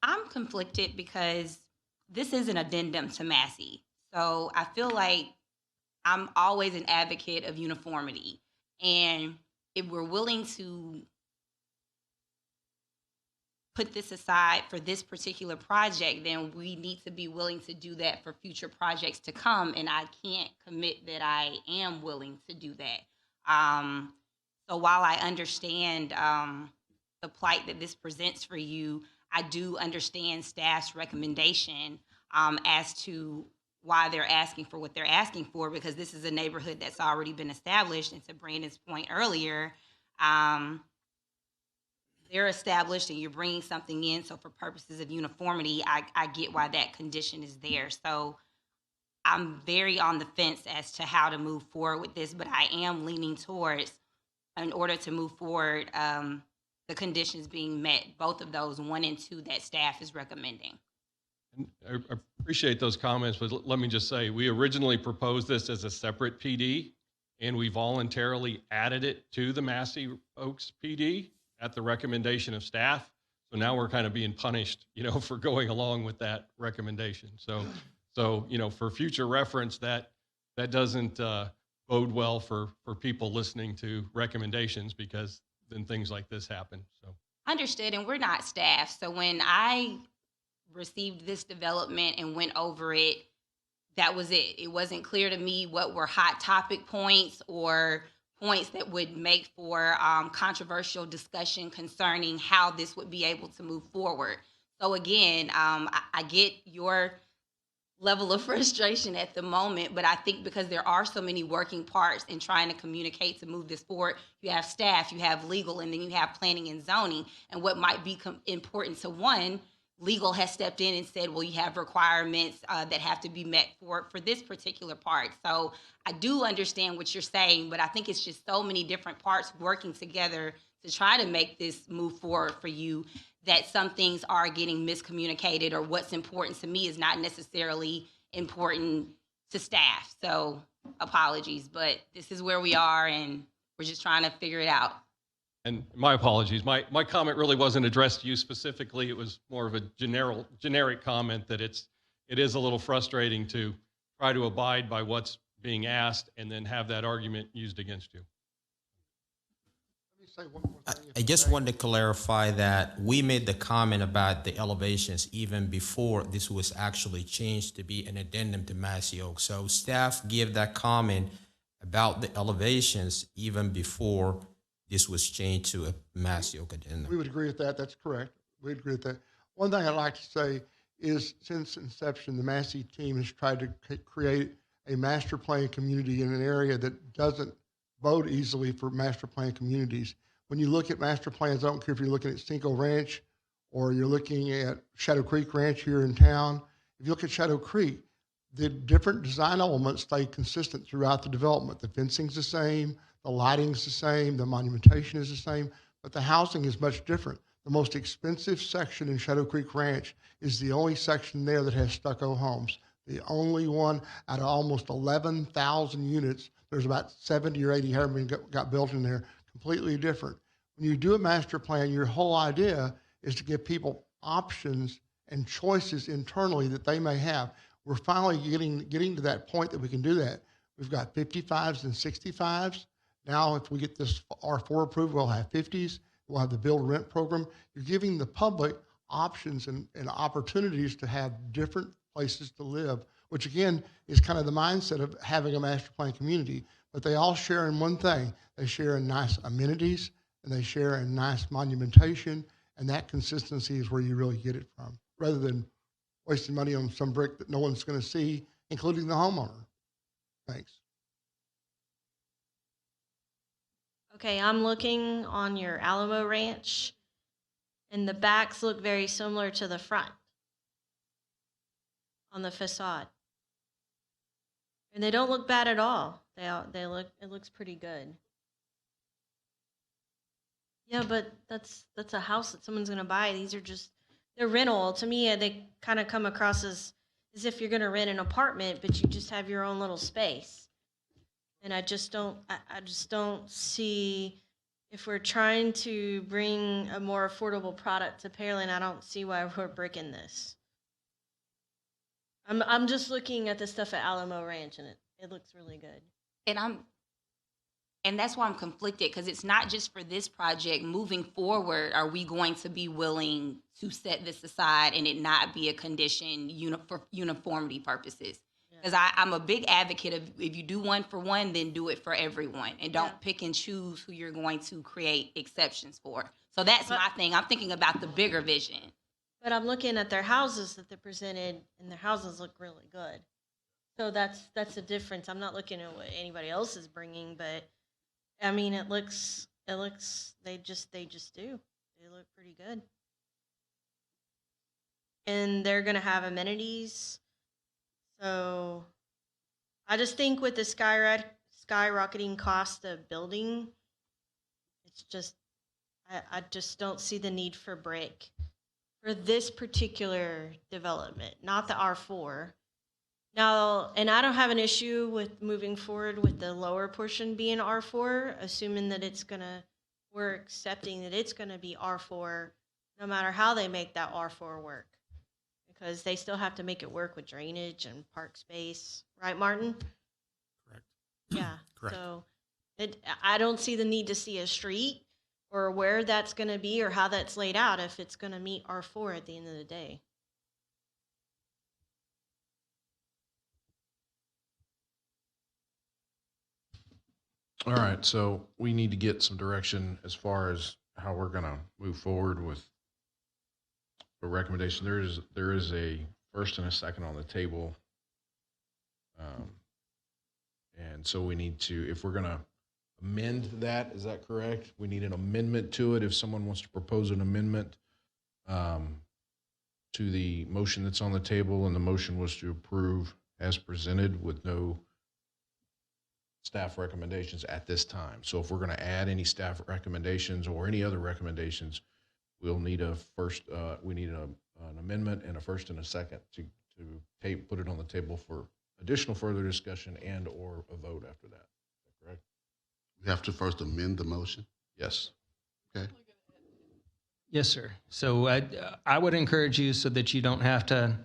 I'm conflicted because this is an addendum to Massey. So I feel like I'm always an advocate of uniformity. And if we're willing to put this aside for this particular project, then we need to be willing to do that for future projects to come. And I can't commit that I am willing to do that. So while I understand the plight that this presents for you, I do understand staff's recommendation as to why they're asking for what they're asking for, because this is a neighborhood that's already been established. And to Brandon's point earlier, they're established and you're bringing something in. So for purposes of uniformity, I get why that condition is there. So I'm very on the fence as to how to move forward with this, but I am leaning towards, in order to move forward, the conditions being met, both of those 1 and 2 that staff is recommending. I appreciate those comments, but let me just say, we originally proposed this as a separate PD, and we voluntarily added it to the Massey Oaks PD at the recommendation of staff. So now we're kind of being punished, for going along with that recommendation. So for future reference, that doesn't bode well for people listening to recommendations, because then things like this happen. So Understood, and we're not staff. So when I received this development and went over it, that was it. It wasn't clear to me what were hot topic points or points that would make for controversial discussion concerning how this would be able to move forward. So again, I get your level of frustration at the moment, but I think because there are so many working parts in trying to communicate to move this forward, you have staff, you have legal, and then you have planning and zoning. And what might be important to one, legal has stepped in and said, well, you have requirements that have to be met for this particular part. So I do understand what you're saying, but I think it's just so many different parts working together to try to make this move forward for you that some things are getting miscommunicated, or what's important to me is not necessarily important to staff. So apologies, but this is where we are and we're just trying to figure it out. And my apologies. My comment really wasn't addressed to you specifically. It was more of a generic comment that it is a little frustrating to try to abide by what's being asked and then have that argument used against you. Let me say one more thing. if I just may. wanted to clarify that we made the comment about the elevations even before this was actually changed to be an addendum to Massey Oak. So staff gave that comment about the elevations even before this was changed to a Massey Oak addendum. We would agree with that. That's correct. We'd agree with that. One thing I'd like to say is since inception, the Massey team has tried to create a master plan community in an area that doesn't bode easily for master plan communities. When you look at master plans, I don't care if you're looking at Cinco Ranch or you're looking at Shadow Creek Ranch here in town. If you look at Shadow Creek, the different design elements stay consistent throughout the development. The fencing's the same, the lighting's the same, the monumentation is the same, but the housing is much different. The most expensive section in Shadow Creek Ranch is the only section there that has stucco homes. The only one out of almost 11,000 units, there's about 70 or 80 have got built in there, completely different. When you do a master plan, your whole idea is to give people options and choices internally that they may have. We're finally getting to that point that we can do that. We've got 55s and 65s. Now, if we get this R4 approved, we'll have 50s. We'll have the build rent program. You're giving the public options and opportunities to have different places to live, which again is kind of the mindset of having a master plan community. But they all share in one thing. They share in nice amenities and they share in nice monumentation. And that consistency is where you really get it from, rather than wasting money on some brick that no one's going to see, including the homeowner. Thanks. Okay, I'm looking on your Alamo Ranch, and the backs look very similar to the front on the facade. And they don't look bad at all. It looks pretty good. Yeah, but that's a house that someone's gonna buy. These are just, they're rental. To me, they kind of come across as if you're gonna rent an apartment, but you just have your own little space. And I just don't see, if we're trying to bring a more affordable product to Pearland, I don't see why we're breaking this. I'm just looking at the stuff at Alamo Ranch, and it looks really good. And that's why I'm conflicted, because it's not just for this project. Moving forward, are we going to be willing to set this aside and it not be a condition for uniformity purposes? Because I'm a big advocate of, if you do one for one, then do it for everyone, and don't pick and choose who you're going to create exceptions for. So that's my thing. I'm thinking about the bigger vision. But I'm looking at their houses that they presented, and their houses look really good. So that's the difference. I'm not looking at what anybody else is bringing, but I mean, it looks. They just do. They look pretty good, and they're gonna have amenities. So I just think with the skyrocketing cost of building, it's just, I just don't see the need for brick for this particular development, not the R4. Now, and I don't have an issue with moving forward with the lower portion being R4, assuming that we're accepting that it's gonna be R4, no matter how they make that R4 work. Because they still have to make it work with drainage and park space, right, Martin? Correct. Yeah. Correct. So I don't see the need to see a street or where that's going to be or how that's laid out if it's going to meet R4 at the end of the day. All right, so we need to get some direction as far as how we're going to move forward with a recommendation. There is a first and a second on the table. And so we need to, if we're going to amend that, is that correct? We need an amendment to it. If someone wants to propose an amendment to the motion that's on the table, and the motion was to approve as presented with no staff recommendations at this time. So if we're going to add any staff recommendations or any other recommendations, we'll need a first, we need an amendment and a first and a second to put it on the table for additional further discussion and or a vote after that. Is that correct? We have to first amend the motion. Yes. Okay. Yes, sir. So I would encourage you, so that you don't have to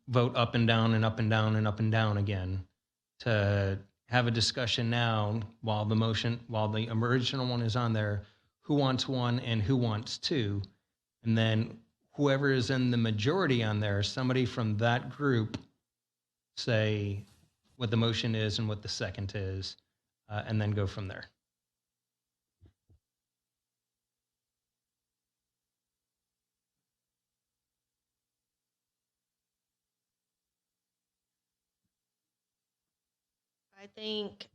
vote up and down and up and down and up and down again, to have a discussion now while the original one is on there, who wants one and who wants two. And then whoever is in the majority on there, somebody from that group say what the motion is and what the second is, and then go from there. I think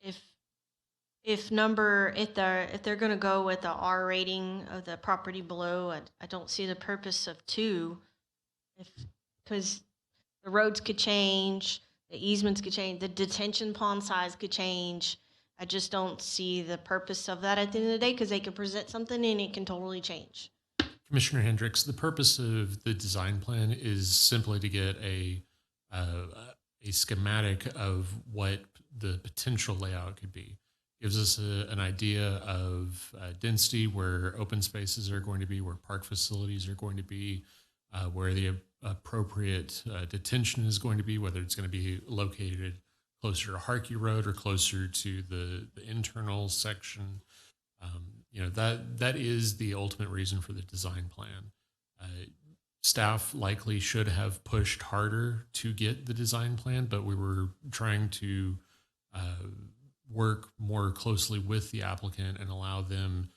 if they're going to go with the R rating of the property below, I don't see the purpose of two, because the roads could change, the easements could change, the detention pond size could change. I just don't see the purpose of that at the end of the day, because they can present something and it can totally change. Commissioner Hendricks, the purpose of the design plan is simply to get a schematic of what the potential layout could be. Gives us an idea of density, where open spaces are going to be, where park facilities are going to be, where the appropriate detention is going to be, whether it's going to be located closer to Harkey Road or closer to the internal section. That is the ultimate reason for the design plan. Staff likely should have pushed harder to get the design plan, but we were trying to work more closely with the applicant and allow them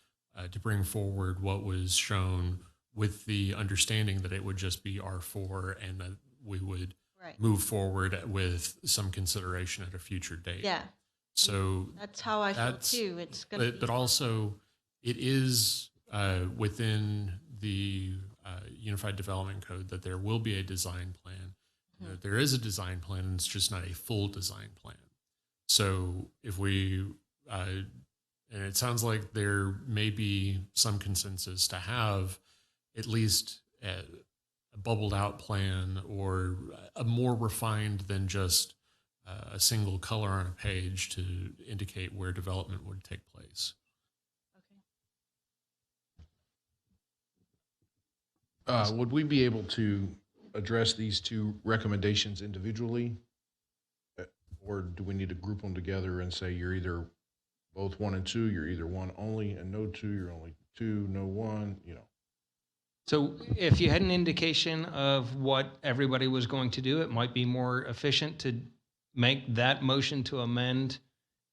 to bring forward what was shown, with the understanding that it would just be R4 and that we would move forward with some consideration at a future date. Yeah. So that's how I feel too. It's gonna but also it is within the Unified Development Code that there will be a design plan. Mm-hmm. There is a design plan, and it's just not a full design plan. So if we, and it sounds like there may be some consensus to have at least a bubbled out plan, or a more refined than just a single color on a page to indicate where development would take place. Would we be able to address these two recommendations individually? Or do we need to group them together and say you're either both 1 and 2, you're either 1 only and no 2, you're only 2, no 1, So if you had an indication of what everybody was going to do, it might be more efficient to make that motion to amend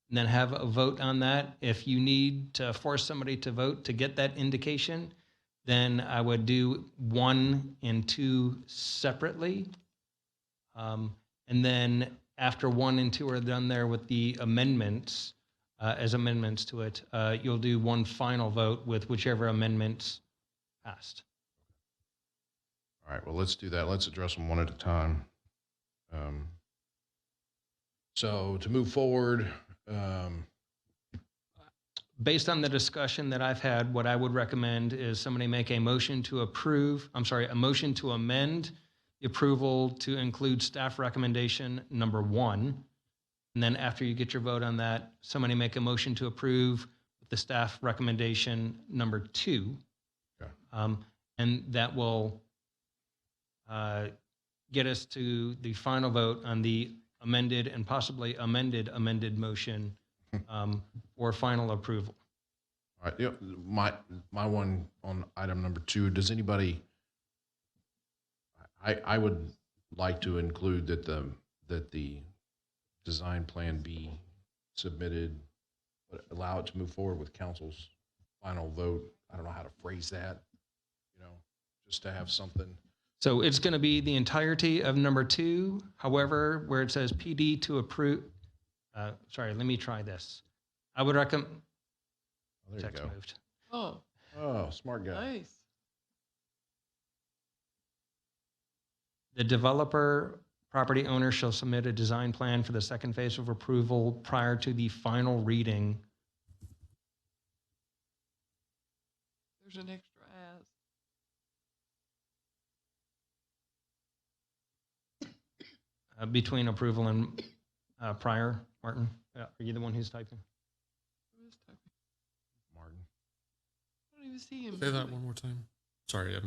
and then have a vote on that. If you need to force somebody to vote to get that indication, then I would do 1 and 2 separately. And then after 1 and 2 are done there with the amendments, as amendments to it, you'll do one final vote with whichever amendments passed. All right, well, let's do that. Let's address them one at a time. So to move forward, based on the discussion that I've had, what I would recommend is somebody make a motion to a motion to amend the approval to include staff recommendation number 1. And then after you get your vote on that, somebody make a motion to approve the staff recommendation number 2. Okay. And that will get us to the final vote on the amended and possibly amended motion or final approval. all right, my one on item number 2, does anybody, I would like to include that the design plan be submitted, but allow it to move forward with council's final vote. I don't know how to phrase that, just to have something. So it's going to be the entirety of number 2. However, where it says PD to approve, sorry, let me try this. I would recommend, Oh, there you go. moved. Oh, Smart guy. nice. The developer property owner shall submit a design plan for the second phase of approval prior to the final reading. There's an extra as. Between approval and prior, Martin? Are you the one who's typing? Who is typing? Martin. I don't even see him. Say that one more time. Sorry.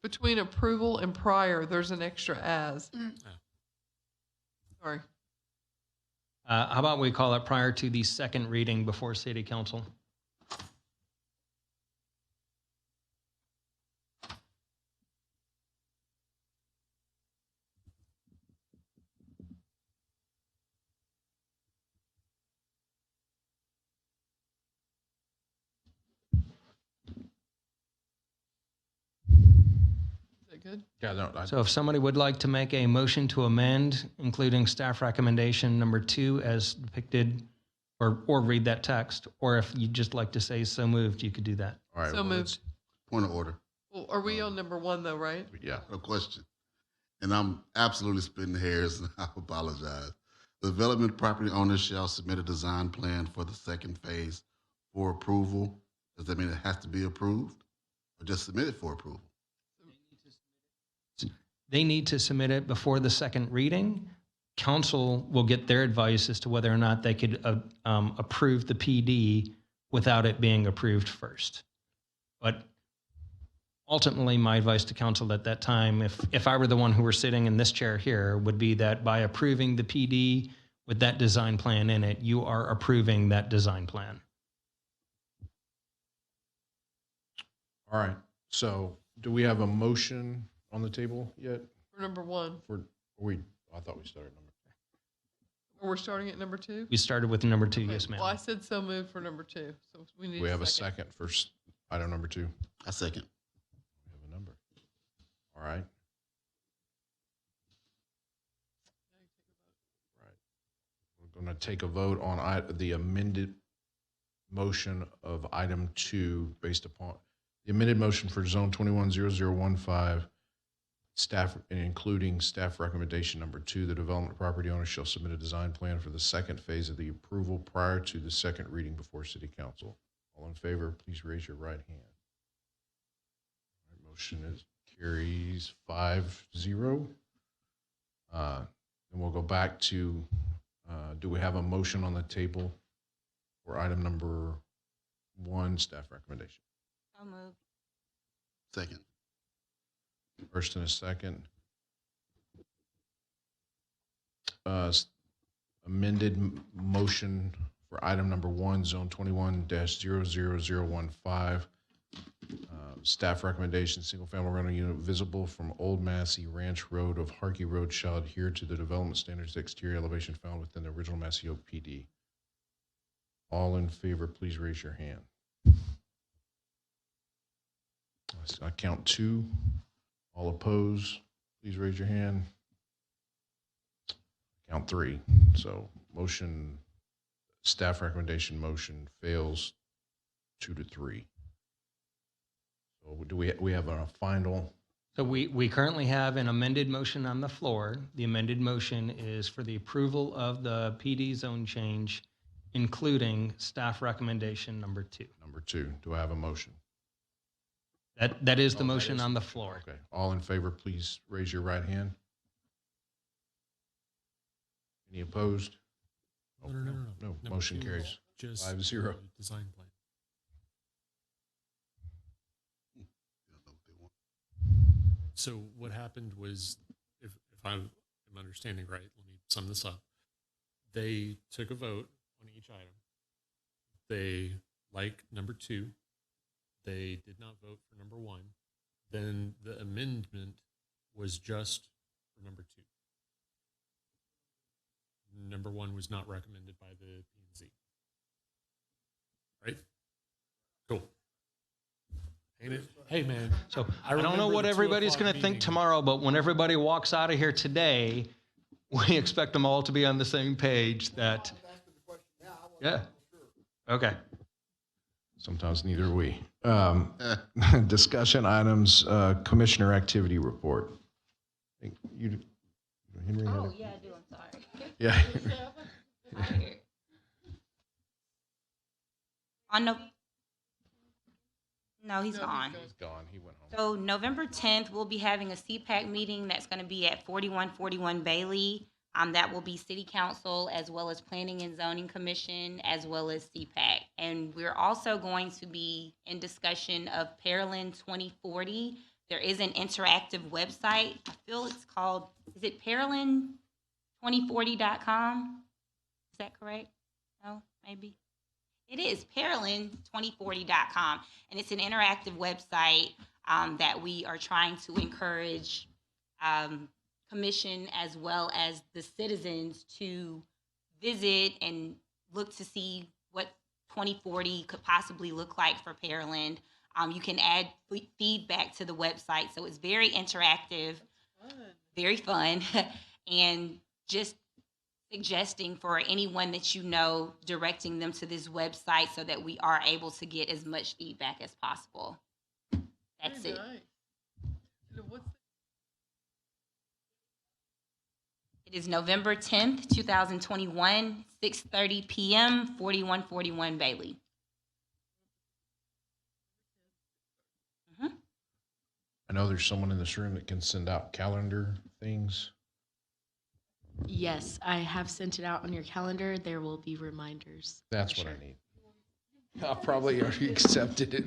Between approval and prior, there's an extra as. Yeah. Sorry. How about we call it prior to the second reading before City Council? Is that good? Yeah, no, So if somebody would like to make a motion to amend, including staff recommendation number 2 as depicted, or read that text, or if you'd just like to say so moved, you could do that. all right. So well, moved. let's- Point of order. Well, are we on number 1 though, right? Yeah. A question. And I'm absolutely splitting hairs, and I apologize. The development property owner shall submit a design plan for the second phase for approval. Does that mean it has to be approved, or just submit it for approval? They need to submit it before the second reading. Council will get their advice as to whether or not they could approve the PD without it being approved first. But ultimately, my advice to council at that time, if I were the one who were sitting in this chair here, would be that by approving the PD with that design plan in it, you are approving that design plan. All right. So do we have a motion on the table yet? For number 1. I thought we started number. Or we're starting at number 2? We started with number 2, Okay, yes, ma'am. Well, I said so moved for number 2. So we need We have a second for item number 2. I second. We have a number. All right. Right. We're going to take a vote on the amended motion of item 2 based upon the amended motion for zone 210015, staff, and including staff recommendation number 2, the development property owner shall submit a design plan for the second phase of the approval prior to the second reading before City Council. All in favor, please raise your right hand. Motion carries 5-0. And we'll go back to, do we have a motion on the table for item number 1, staff recommendation? So moved. Second. First and a second. Amended motion for item number 1, zone 21-00015. Staff recommendation, single-family rental unit visible from Old Massey Ranch Road of Harkey Road shall adhere to the development standards exterior elevation found within the original Massey Oak PD. All in favor, please raise your hand. I count 2. All opposed, please raise your hand. Count 3. So motion, staff recommendation motion fails 2-3. So do we have a final? So we currently have an amended motion on the floor. The amended motion is for the approval of the PD zone change, including staff recommendation number 2. Number 2. Do I have a motion? That is the motion on the floor. Okay. All in favor, please raise your right hand. Any opposed? No. Motion carries. Just 5-0. Design plan. So what happened was, if I am understanding right, let me sum this up. They took a vote on each item. They like number 2. They did not vote for number 1. Then the amendment was just for number 2. Number 1 was not recommended by the P&Z. Right? Cool. Hey, man. So I don't know what everybody's going to think tomorrow, but when everybody walks out of here today, we expect them all to be on the same page that, yeah. Okay. Sometimes neither are we. Discussion items, commissioner activity report. I think you, Henry. had Oh, a- yeah, I do. I'm sorry. Yeah. Tired. No, he's gone. He's gone. He went home. So November 10th, we'll be having a CPAC meeting that's going to be at 4141 Bailey. That will be City Council as well as Planning and Zoning Commission as well as CPAC. And we're also going to be in discussion of Pearland 2040. There is an interactive website. I feel it's called, is it Pearland2040.com? that correct? No, maybe. It is Pearland2040.com, and it's an interactive website that we are trying to encourage commission as well as the citizens to visit and look to see what 2040 could possibly look like for Pearland. You can add feedback to the website, so it's very interactive, very fun, and just suggesting for anyone that you know, directing them to this website so that we are able to get as much feedback as possible. That's Very it. nice. What's It is November 10th, 2021, 6:30 p.m., 4141 Bailey. I know there's someone in this room that can send out calendar things. Yes, I have sent it out on your calendar. There will be reminders. That's what I need. I probably already accepted it.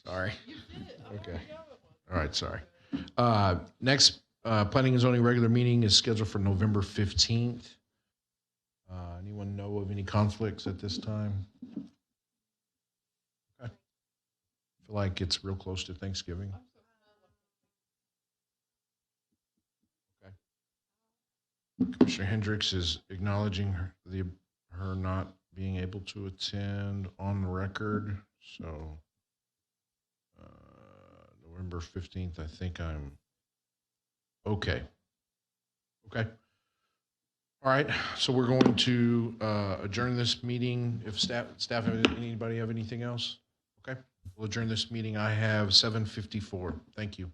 Sorry. Okay. All right, sorry. Next, Planning and Zoning regular meeting is scheduled for November 15th. Anyone know of any conflicts at this time? Okay. I feel like it's real close to Thanksgiving. Commissioner Hendricks is acknowledging her not being able to attend on the record. So November 15th, I think I'm okay. Okay. All right. So we're going to adjourn this meeting. If staff, anybody have anything else? Okay. We'll adjourn this meeting. I have 7:54. Thank you.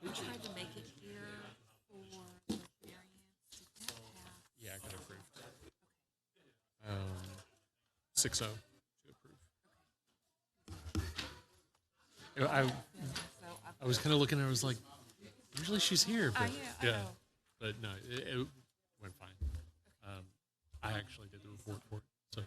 We tried to make it here for the variance. Did that pass? Yeah, I got approved. 6-0 to approve. I was kind of looking at her, I was like, usually she's here, but I know. But no, it went fine. I actually did the report for it, so.